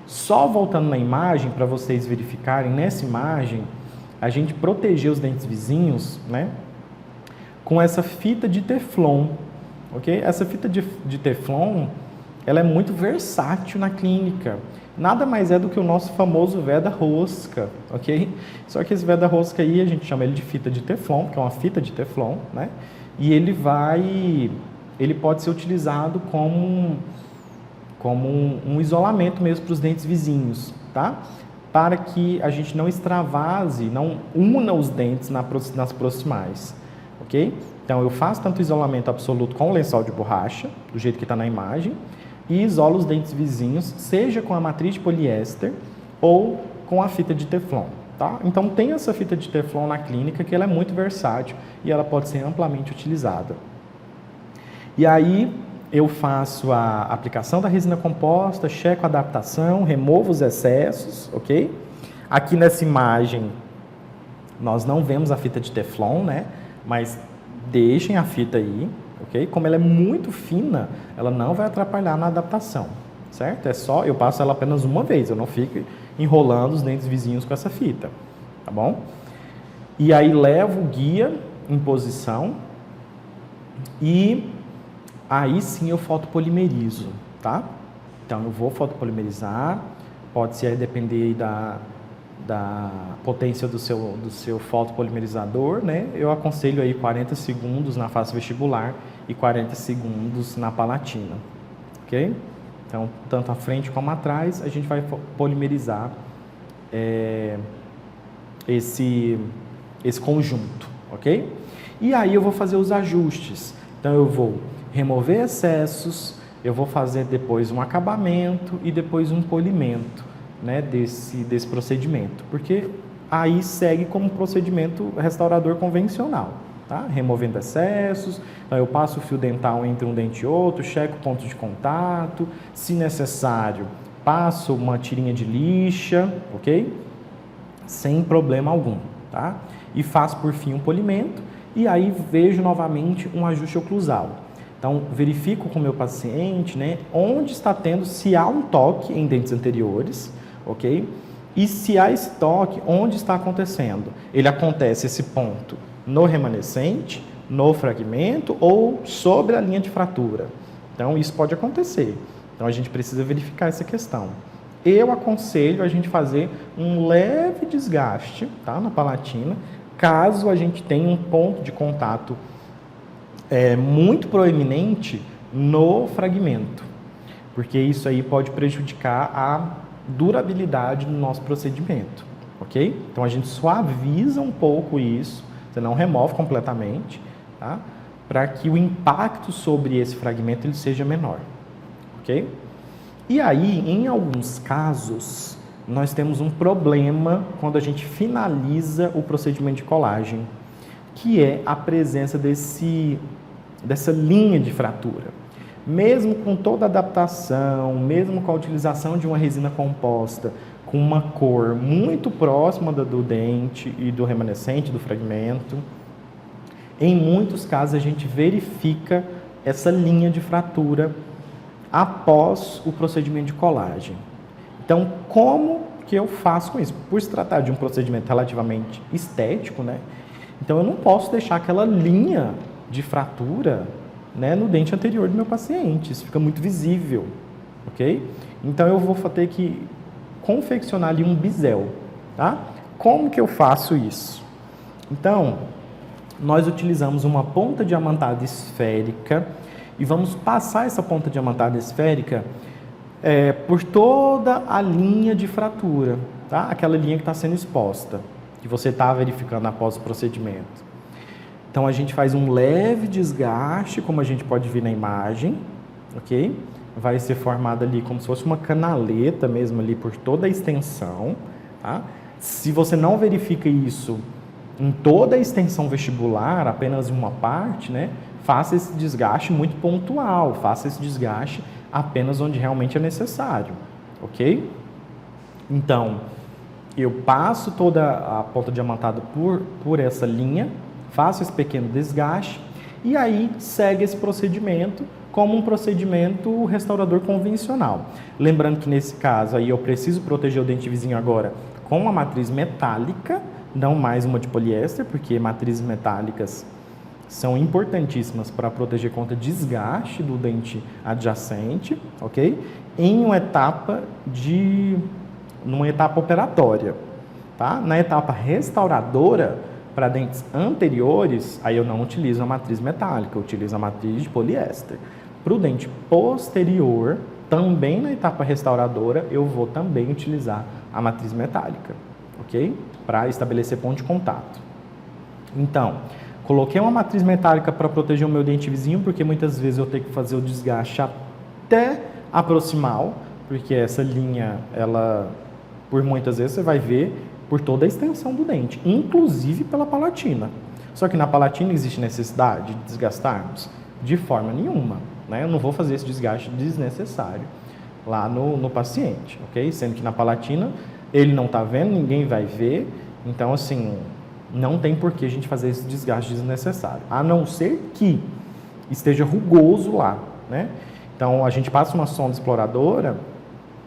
Só voltando na imagem, para vocês verificarem, nessa imagem, a gente protegeu os dentes vizinhos, né, com essa fita de teflon, ok? Essa fita de teflon, ela é muito versátil na clínica. Nada mais é do que o nosso famoso veda-rosca, ok? Só que esse veda-rosca aí, a gente chama ele de fita de teflon, que é uma fita de teflon, né? E ele pode ser utilizado como um isolamento mesmo para os dentes vizinhos, tá? Para que a gente não extravase, não una os dentes nas proximais, ok? Então, eu faço tanto isolamento absoluto com o lençol de borracha, do jeito que está na imagem, e isolo os dentes vizinhos, seja com a matriz de poliéster ou com a fita de teflon, tá? Então, tem essa fita de teflon na clínica que ela é muito versátil e ela pode ser amplamente utilizada. E aí, eu faço a aplicação da resina composta, checo a adaptação, removo os excessos, ok? Aqui nessa imagem, nós não vemos a fita de teflon, né? Mas deixem a fita aí, ok? Como ela é muito fina, ela não vai atrapalhar na adaptação, certo? Eu passo ela apenas uma vez, eu não fico enrolando os dentes vizinhos com essa fita, tá bom? E aí levo o guia em posição e aí sim eu fotopolimerizo, tá? Então eu vou fotopolimerizar, pode ser depender da potência do seu fotopolimerizador, né? Eu aconselho aí 40 segundos na face vestibular e 40 segundos na palatina, ok? Então, tanto à frente como atrás, a gente vai polimerizar esse conjunto, ok? E aí eu vou fazer os ajustes. Então, eu vou remover excessos, eu vou fazer depois um acabamento e depois um polimento, né, desse procedimento, porque aí segue como procedimento restaurador convencional, tá? Removendo excessos, então eu passo o fio dental entre um dente e outro, checo o ponto de contato, se necessário, passo uma tirinha de lixa, ok? Sem problema algum, tá? E faço por fim um polimento e aí vejo novamente um ajuste oclusal. Então, verifico com o meu paciente, né, onde está tendo, se há um toque em dentes anteriores, ok? E se há esse toque, onde está acontecendo? Ele acontece esse ponto no remanescente, no fragmento ou sobre a linha de fratura. Então, isso pode acontecer. Então, a gente precisa verificar essa questão. Eu aconselho a gente fazer um leve desgaste, tá, na palatina, caso a gente tenha um ponto de contato muito proeminente no fragmento, porque isso aí pode prejudicar a durabilidade do nosso procedimento, ok? Então, a gente suaviza um pouco isso, você não remove completamente, tá? Para que o impacto sobre esse fragmento ele seja menor, ok? E aí, em alguns casos, nós temos um problema quando a gente finaliza o procedimento de colagem, que é a presença dessa linha de fratura. Mesmo com toda a adaptação, mesmo com a utilização de uma resina composta com uma cor muito próxima do dente e do remanescente, do fragmento, em muitos casos a gente verifica essa linha de fratura após o procedimento de colagem. Então, como que eu faço com isso? Por se tratar de um procedimento relativamente estético, né? Então, eu não posso deixar aquela linha de fratura, né, no dente anterior do meu paciente. Isso fica muito visível, ok? Então, eu vou ter que confeccionar ali um bisel, tá? Como que eu faço isso? Então, nós utilizamos uma ponta diamantada esférica e vamos passar essa ponta diamantada esférica por toda a linha de fratura, tá? Aquela linha que está sendo exposta, que você está verificando após o procedimento. Então, a gente faz um leve desgaste, como a gente pode ver na imagem, ok? Vai ser formada ali como se fosse uma canaleta mesmo ali por toda a extensão, tá? Se você não verifica isso em toda a extensão vestibular, apenas em uma parte, né? Faça esse desgaste muito pontual, faça esse desgaste apenas onde realmente é necessário, ok? Então, eu passo toda a ponta diamantada por essa linha, faço esse pequeno desgaste e aí segue esse procedimento como um procedimento restaurador convencional. Lembrando que nesse caso aí eu preciso proteger o dente vizinho agora com uma matriz metálica, não mais uma de poliéster, porque matrizes metálicas são importantíssimas para proteger contra desgaste do dente adjacente, ok? Numa etapa operatória, tá? Na etapa restauradora, para dentes anteriores, aí eu não utilizo a matriz metálica, eu utilizo a matriz de poliéster. Para o dente posterior, também na etapa restauradora, eu vou também utilizar a matriz metálica, ok? Para estabelecer ponto de contato. Então, coloquei uma matriz metálica para proteger o meu dente vizinho, porque muitas vezes eu tenho que fazer o desgaste até a proximal, porque essa linha, ela, por muitas vezes, você vai ver por toda a extensão do dente, inclusive pela palatina. Só que na palatina existe necessidade de desgastarmos? De forma nenhuma, né? Eu não vou fazer esse desgaste desnecessário lá no paciente, ok? Sendo que na palatina ele não está vendo, ninguém vai ver, então assim, não tem por que a gente fazer esse desgaste desnecessário, a não ser que esteja rugoso lá, né? Então a gente passa uma sonda exploradora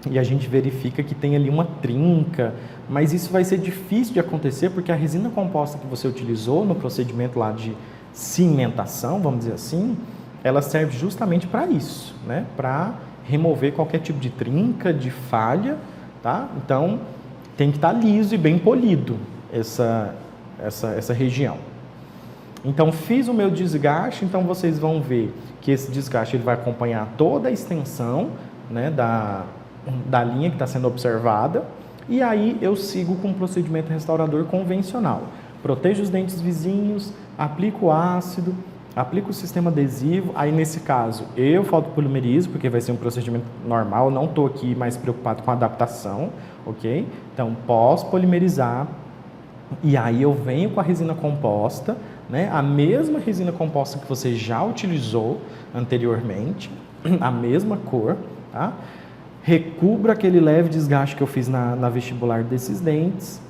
e a gente verifica que tem ali uma trinca, mas isso vai ser difícil de acontecer porque a resina composta que você utilizou no procedimento lá de cimentação, vamos dizer assim, ela serve justamente para isso, né? Para remover qualquer tipo de trinca, de falha, tá? Então, tem que estar liso e bem polido essa região. Então, fiz o meu desgaste, então vocês vão ver que esse desgaste ele vai acompanhar toda a extensão, né, da linha que está sendo observada, e aí eu sigo com o procedimento restaurador convencional. Protejo os dentes vizinhos, aplico ácido, aplico o sistema adesivo, aí nesse caso eu fotopolimerizo, porque vai ser um procedimento normal, não estou aqui mais preocupado com a adaptação, ok? Então, posso polimerizar, e aí eu venho com a resina composta, né, a mesma resina composta que você já utilizou anteriormente, a mesma cor, tá? Recubro aquele leve desgaste que eu fiz na vestibular desses dentes.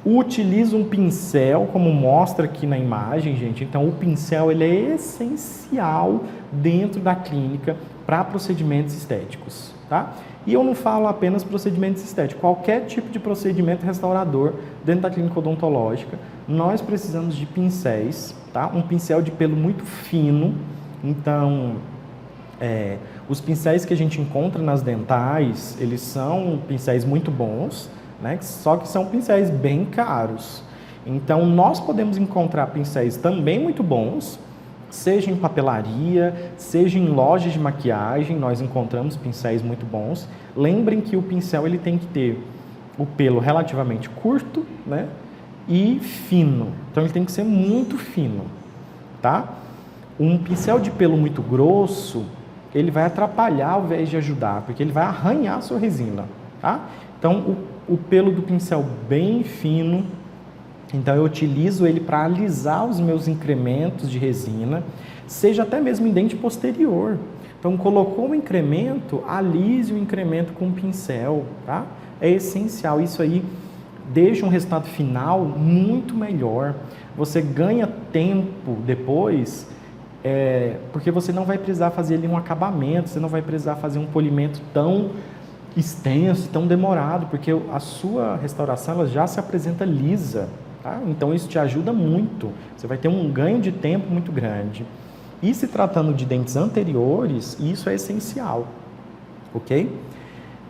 Utilizo um pincel, como mostra aqui na imagem, gente. Então, o pincel ele é essencial dentro da clínica para procedimentos estéticos, tá? E eu não falo apenas procedimentos estéticos. Qualquer tipo de procedimento restaurador dentro da clínica odontológica, nós precisamos de pincéis, tá? Um pincel de pelo muito fino. Então, os pincéis que a gente encontra nas dentais, eles são pincéis muito bons, né? Só que são pincéis bem caros. Então, nós podemos encontrar pincéis também muito bons, seja em papelaria, seja em lojas de maquiagem, nós encontramos pincéis muito bons. Lembrem que o pincel ele tem que ter o pelo relativamente curto, né? E fino. Então, ele tem que ser muito fino, tá? Um pincel de pelo muito grosso, ele vai atrapalhar ao invés de ajudar, porque ele vai arranhar a sua resina, tá? Então, o pelo do pincel bem fino, então eu utilizo ele para alisar os meus incrementos de resina, seja até mesmo em dente posterior. Então, colocou o incremento, alise o incremento com o pincel, tá? É essencial, isso aí deixa um resultado final muito melhor. Você ganha tempo depois, porque você não vai precisar fazer ali um acabamento, você não vai precisar fazer um polimento tão extenso, tão demorado, porque a sua restauração ela já se apresenta lisa, tá? Então isso te ajuda muito, você vai ter um ganho de tempo muito grande. E se tratando de dentes anteriores, isso é essencial, ok?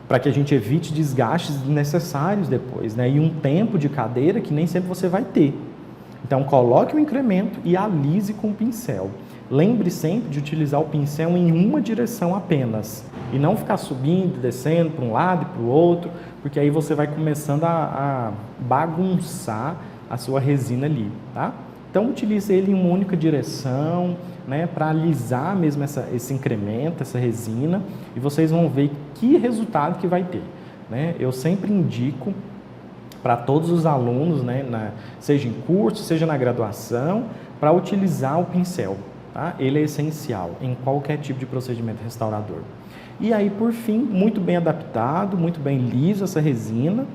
Para que a gente evite desgastes desnecessários depois, né? E um tempo de cadeira que nem sempre você vai ter. Então coloque o incremento e alise com o pincel. Lembre sempre de utilizar o pincel em uma direção apenas e não ficar subindo, descendo para um lado e para o outro, porque aí você vai começando a bagunçar a sua resina ali, tá? Então utilize ele em uma única direção, né, para alisar mesmo esse incremento, essa resina, e vocês vão ver que resultado que vai ter, né? Eu sempre indico para todos os alunos, né, seja em curso, seja na graduação, para utilizar o pincel. Tá? Ele é essencial em qualquer tipo de procedimento restaurador. E aí, por fim, muito bem adaptado, muito bem liso essa resina,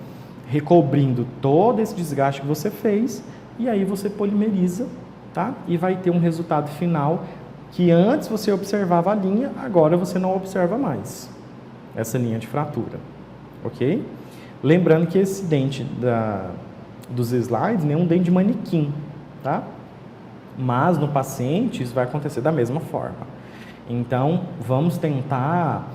recobrindo todo esse desgaste que você fez, e aí você polimeriza, tá? E vai ter um resultado final que antes você observava a linha, agora você não observa mais essa linha de fratura, ok? Lembrando que esse dente dos slides é um dente de manequim, tá? Mas no paciente isso vai acontecer da mesma forma. Então, vamos tentar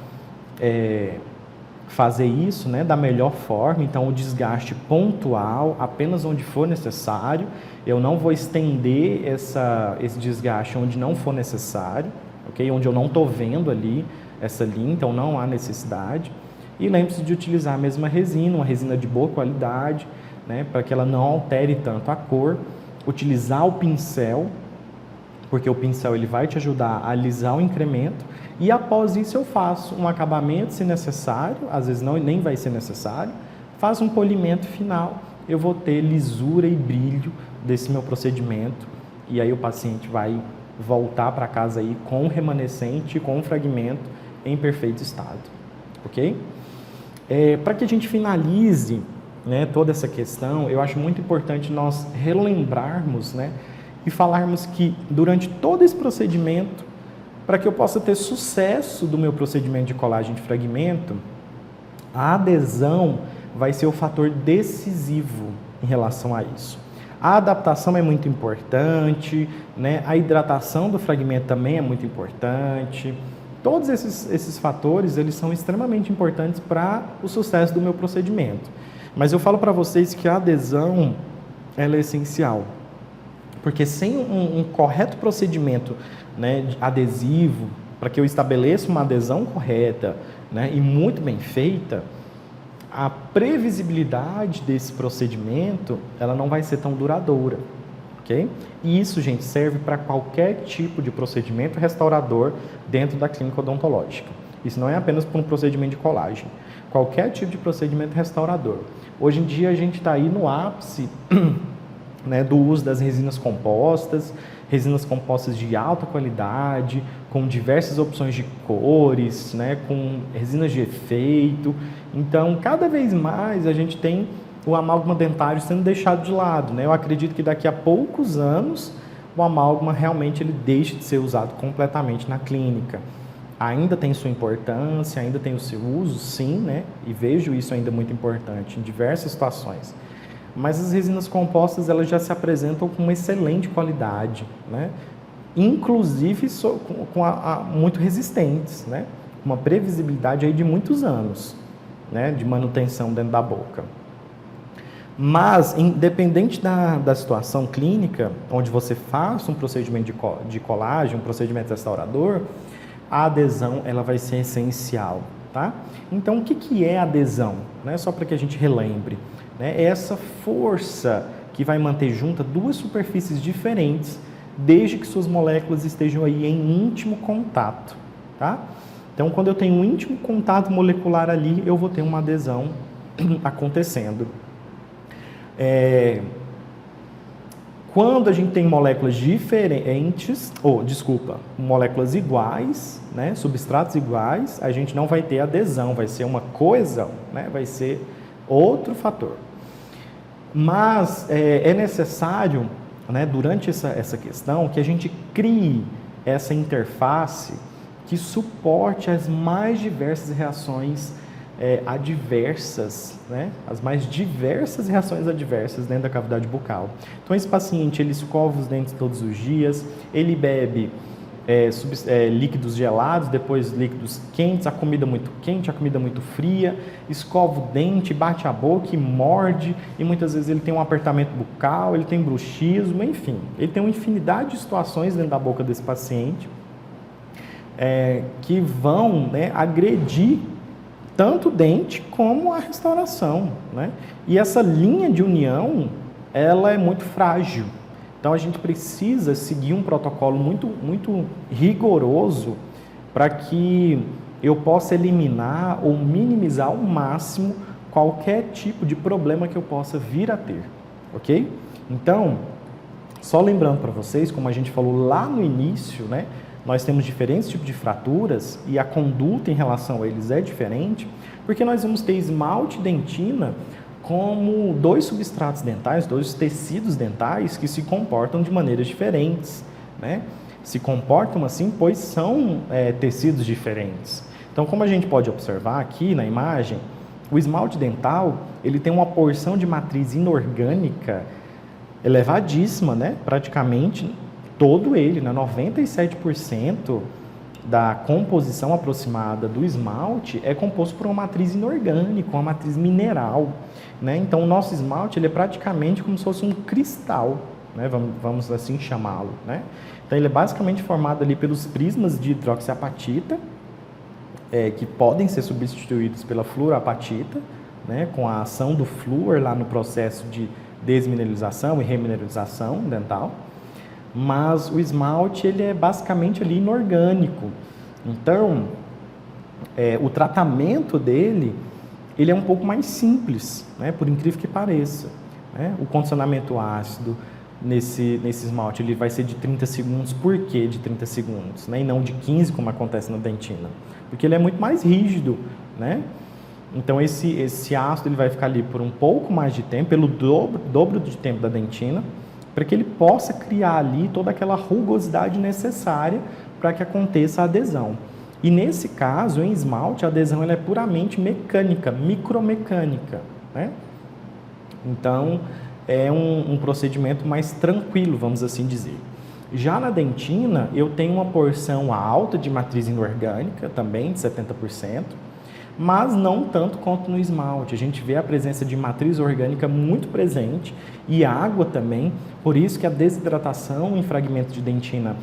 fazer isso, né, da melhor forma. Então, o desgaste pontual, apenas onde for necessário. Eu não vou estender esse desgaste onde não for necessário, ok? Onde eu não estou vendo ali essa linha, então não há necessidade. E lembre-se de utilizar a mesma resina, uma resina de boa qualidade, né, para que ela não altere tanto a cor. Utilizar o pincel, porque o pincel ele vai te ajudar a alisar o incremento, e após isso eu faço um acabamento se necessário, às vezes nem vai ser necessário, faço um polimento final, eu vou ter lisura e brilho desse meu procedimento, e aí o paciente vai voltar para casa aí com o remanescente, com o fragmento em perfeito estado, ok? Para que a gente finalize, né, toda essa questão, eu acho muito importante nós relembrarmos, né, e falarmos que durante todo esse procedimento, para que eu possa ter sucesso do meu procedimento de colagem de fragmento, a adesão vai ser o fator decisivo em relação a isso. A adaptação é muito importante, né, a hidratação do fragmento também é muito importante. Todos esses fatores, eles são extremamente importantes para o sucesso do meu procedimento. Mas eu falo para vocês que a adesão ela é essencial, porque sem um correto procedimento, né, adesivo, para que eu estabeleça uma adesão correta, né, e muito bem feita, a previsibilidade desse procedimento ela não vai ser tão duradoura, ok? E isso, gente, serve para qualquer tipo de procedimento restaurador dentro da clínica odontológica. Isso não é apenas para um procedimento de colagem. Qualquer tipo de procedimento restaurador. Hoje em dia a gente está aí no ápice né, do uso das resinas compostas de alta qualidade, com diversas opções de cores, né, com resinas de efeito. Então, cada vez mais a gente tem o amálgama dentário sendo deixado de lado, né? Eu acredito que daqui a poucos anos o amálgama realmente ele deixe de ser usado completamente na clínica. Ainda tem sua importância, ainda tem o seu uso, sim, né? E vejo isso ainda muito importante em diversas situações. Mas as resinas compostas elas já se apresentam com uma excelente qualidade, né? Inclusive muito resistentes, né? Uma previsibilidade aí de muitos anos, né? De manutenção dentro da boca. Mas, independente da situação clínica, onde você faça um procedimento de colagem, um procedimento restaurador, a adesão ela vai ser essencial, tá? Então, o que é adesão? Né? Só para que a gente relembre. Né? É essa força que vai manter juntas duas superfícies diferentes, desde que suas moléculas estejam aí em íntimo contato, tá? Então, quando eu tenho um íntimo contato molecular ali, eu vou ter uma adesão acontecendo. Quando a gente tem moléculas diferentes, moléculas iguais, né, substratos iguais, a gente não vai ter adesão, vai ser uma coesão, né, vai ser outro fator. Mas é necessário, né, durante essa questão, que a gente crie essa interface que suporte as mais diversas reações adversas, né? As mais diversas reações adversas dentro da cavidade bucal. Então, esse paciente, ele escova os dentes todos os dias, ele bebe líquidos gelados, depois líquidos quentes, a comida muito quente, a comida muito fria, escova o dente, bate a boca e morde, e muitas vezes ele tem um apertamento bucal, ele tem bruxismo, enfim, ele tem uma infinidade de situações dentro da boca desse paciente que vão, né, agredir tanto o dente como a restauração, né? E essa linha de união, ela é muito frágil. Então, a gente precisa seguir um protocolo muito, muito rigoroso para que eu possa eliminar ou minimizar ao máximo qualquer tipo de problema que eu possa vir a ter, ok? Então, só lembrando para vocês, como a gente falou lá no início, né? Nós temos diferentes tipos de fraturas e a conduta em relação a eles é diferente, porque nós vamos ter esmalte e dentina como dois substratos dentais, dois tecidos dentais que se comportam de maneiras diferentes, né? Se comportam assim, pois são tecidos diferentes. Então, como a gente pode observar aqui na imagem, o esmalte dental ele tem uma porção de matriz inorgânica elevadíssima, né? Praticamente todo ele, né? 97% da composição aproximada do esmalte é composto por uma matriz inorgânica, uma matriz mineral, né? Então, o nosso esmalte ele é praticamente como se fosse um cristal, né? Vamos assim chamá-lo, né? Então, ele é basicamente formado ali pelos prismas de hidroxiapatita, que podem ser substituídos pela fluoroapatita, né? Com a ação do flúor lá no processo de desmineralização e remineralização dental. Mas o esmalte ele é basicamente ali inorgânico. Então, o tratamento dele ele é um pouco mais simples, né? Por incrível que pareça, né? O condicionamento ácido nesse esmalte ele vai ser de 30 segundos. Por que de 30 segundos? Né? E não de 15, como acontece na dentina? Porque ele é muito mais rígido, né? Então, esse ácido ele vai ficar ali por um pouco mais de tempo, pelo dobro de tempo da dentina, para que ele possa criar ali toda aquela rugosidade necessária para que aconteça a adesão. E nesse caso, em esmalte, a adesão ela é puramente mecânica, micromecânica, né? Então, é um procedimento mais tranquilo, vamos assim dizer. Já na dentina, eu tenho uma porção alta de matriz inorgânica, também de 70%, mas não tanto quanto no esmalte. A gente vê a presença de matriz orgânica muito presente e água também, por isso que a desidratação em fragmentos de dentina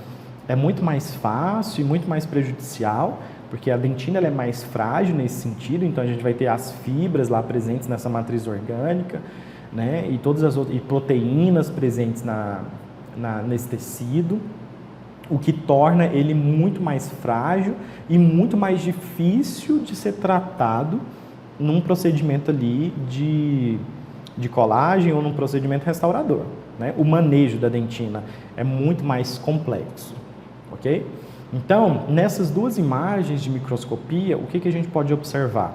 é muito mais fácil e muito mais prejudicial, porque a dentina ela é mais frágil nesse sentido, então a gente vai ter as fibras lá presentes nessa matriz orgânica, né, e todas as outras, e proteínas presentes nesse tecido, o que torna ele muito mais frágil e muito mais difícil de ser tratado num procedimento ali de colagem ou num procedimento restaurador, né? O manejo da dentina é muito mais complexo, ok? Então, nessas duas imagens de microscopia, o que a gente pode observar?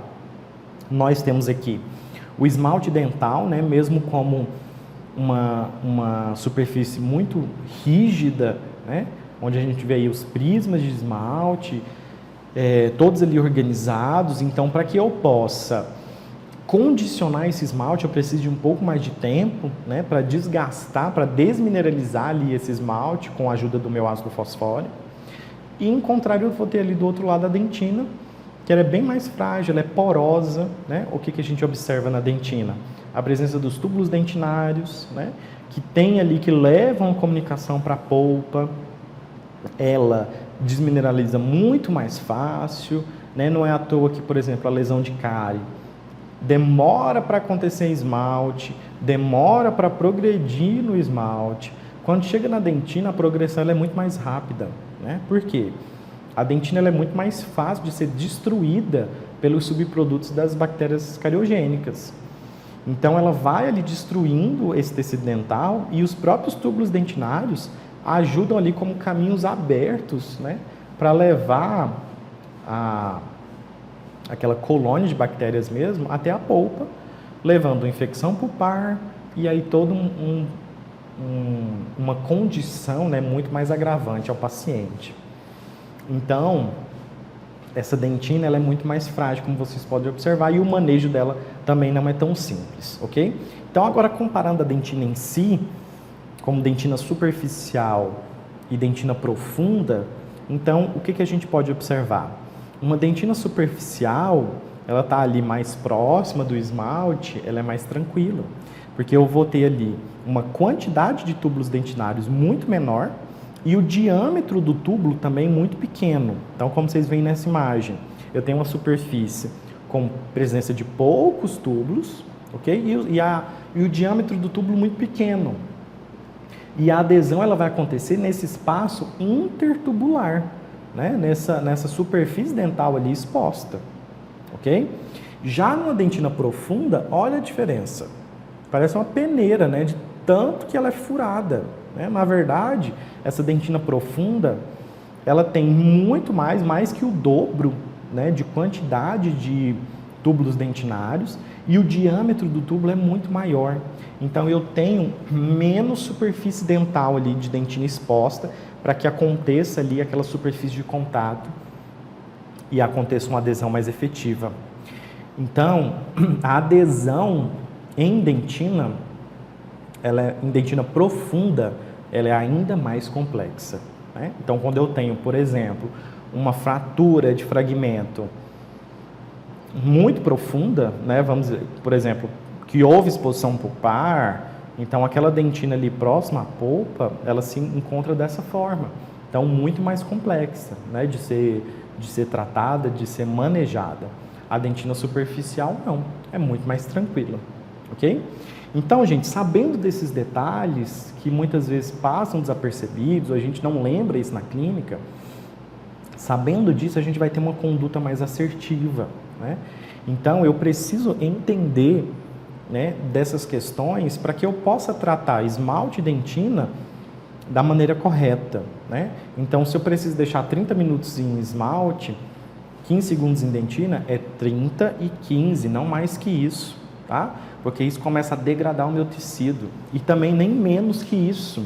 Nós temos aqui o esmalte dental, né? Mesmo como uma superfície muito rígida, né? Onde a gente vê aí os prismas de esmalte, todos ali organizados. Então, para que eu possa condicionar esse esmalte, eu preciso de um pouco mais de tempo, né, para desgastar, para desmineralizar ali esse esmalte com a ajuda do meu ácido fosfórico. E, em contrário, eu vou ter ali do outro lado a dentina, que ela é bem mais frágil, ela é porosa, né? O que a gente observa na dentina? A presença dos túbulos dentinários, né, que tem ali, que levam a comunicação para a polpa. Ela desmineraliza muito mais fácil, né? Não é à toa que, por exemplo, a lesão de cárie demora para acontecer em esmalte, demora para progredir no esmalte. Quando chega na dentina, a progressão ela é muito mais rápida, né? Por quê? A dentina ela é muito mais fácil de ser destruída pelos subprodutos das bactérias cariogênicas. Então, ela vai ali destruindo esse tecido dental e os próprios túbulos dentinários ajudam ali como caminhos abertos, né, para levar aquela colônia de bactérias mesmo até a polpa, levando infecção pulpar e aí toda uma condição, né, muito mais agravante ao paciente. Então, essa dentina ela é muito mais frágil, como vocês podem observar, e o manejo dela também não é tão simples, ok? Então, agora comparando a dentina em si, como dentina superficial e dentina profunda, então, o que a gente pode observar? Uma dentina superficial, ela está ali mais próxima do esmalte, ela é mais tranquila, porque eu vou ter ali uma quantidade de túbulos dentinários muito menor e o diâmetro do túbulo também muito pequeno. Então, como vocês veem nessa imagem, eu tenho uma superfície com presença de poucos túbulos, ok? E o diâmetro do túbulo muito pequeno. E a adesão ela vai acontecer nesse espaço intertubular, né? Nessa superfície dental ali exposta, ok? Já numa dentina profunda, olha a diferença. Parece uma peneira, né? De tanto que ela é furada, né? Na verdade, essa dentina profunda, ela tem muito mais que o dobro, né? De quantidade de túbulos dentinários e o diâmetro do túbulo é muito maior. Então, eu tenho menos superfície dental ali de dentina exposta para que aconteça ali aquela superfície de contato e aconteça uma adesão mais efetiva. Então, a adesão em dentina, em dentina profunda, ela é ainda mais complexa, né? Então, quando eu tenho, por exemplo, uma fratura de fragmento muito profunda, né? Vamos dizer, por exemplo, que houve exposição pulpar, então aquela dentina ali próxima à polpa, ela se encontra dessa forma. Então, muito mais complexa, né? De ser tratada, de ser manejada. A dentina superficial, não. É muito mais tranquila, ok? Então, gente, sabendo desses detalhes, que muitas vezes passam desapercebidos, a gente não lembra isso na clínica, sabendo disso, a gente vai ter uma conduta mais assertiva, né? Então, eu preciso entender, né, dessas questões para que eu possa tratar esmalte e dentina da maneira correta, né? Então, se eu preciso deixar 30 minutos em esmalte, 15 segundos em dentina, é 30 e 15, não mais que isso, tá? Porque isso começa a degradar o meu tecido. E também nem menos que isso,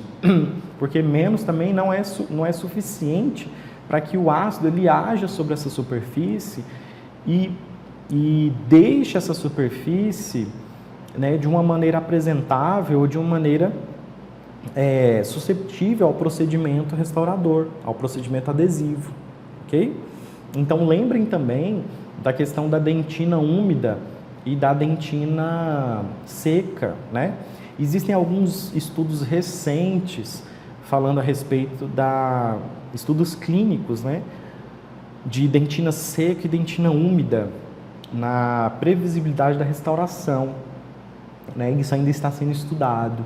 porque menos também não é suficiente para que o ácido ele haja sobre essa superfície e deixe essa superfície, né, de uma maneira apresentável ou de uma maneira susceptível ao procedimento restaurador, ao procedimento adesivo, ok? Então, lembrem também da questão da dentina úmida e da dentina seca, né? Existem alguns estudos recentes falando a respeito estudos clínicos, né, de dentina seca e dentina úmida na previsibilidade da restauração, né? Isso ainda está sendo estudado,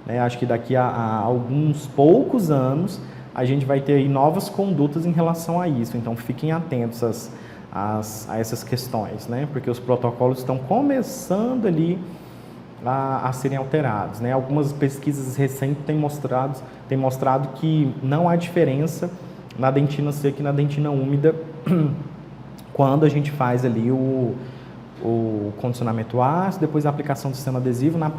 né? Acho que daqui a alguns poucos anos a gente vai ter aí novas condutas em relação a isso. Então, fiquem atentos a essas questões, né? Porque os protocolos estão começando ali a serem alterados, né? Algumas pesquisas recentes têm mostrado que não há diferença na dentina seca e na dentina úmida quando a gente faz ali o condicionamento ácido, depois a aplicação do sistema adesivo na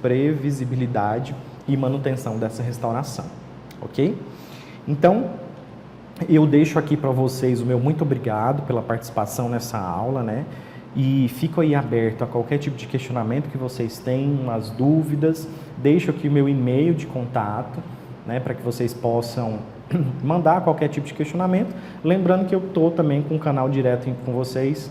previsibilidade e manutenção dessa restauração, ok? Então, eu deixo aqui para vocês o meu muito obrigado pela participação nessa aula, né? E fico aí aberto a qualquer tipo de questionamento que vocês tenham, as dúvidas. Deixo aqui o meu e-mail de contato, né, para que vocês possam mandar qualquer tipo de questionamento. Lembrando que eu estou também com um canal direto com vocês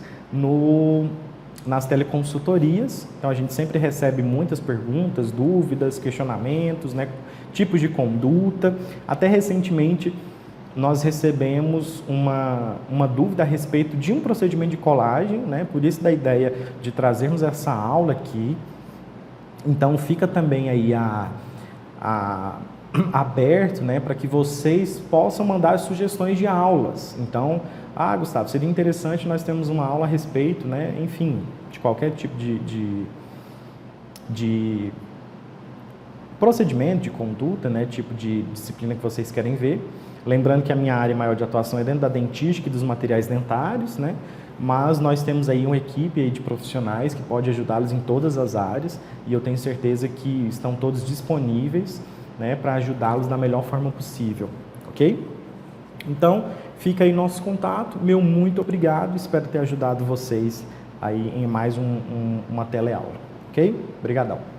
nas teleconsultorias. Então, a gente sempre recebe muitas perguntas, dúvidas, questionamentos, né, tipos de conduta. Até recentemente, nós recebemos uma dúvida a respeito de um procedimento de colagem, né? Por isso da ideia de trazermos essa aula aqui. Então, fica também aí aberto, né, para que vocês possam mandar sugestões de aulas. Então, Gustavo, seria interessante nós termos uma aula a respeito, né, enfim, de qualquer tipo de procedimento, de conduta, né, tipo de disciplina que vocês querem ver. Lembrando que a minha área maior de atuação é dentro da dentística e dos materiais dentários, né? Mas nós temos aí uma equipe aí de profissionais que pode ajudá-los em todas as áreas e eu tenho certeza que estão todos disponíveis, né, para ajudá-los da melhor forma possível, ok? Então, fica aí nosso contato, meu muito obrigado, espero ter ajudado vocês aí em mais uma teleaula, ok? Obrigadão.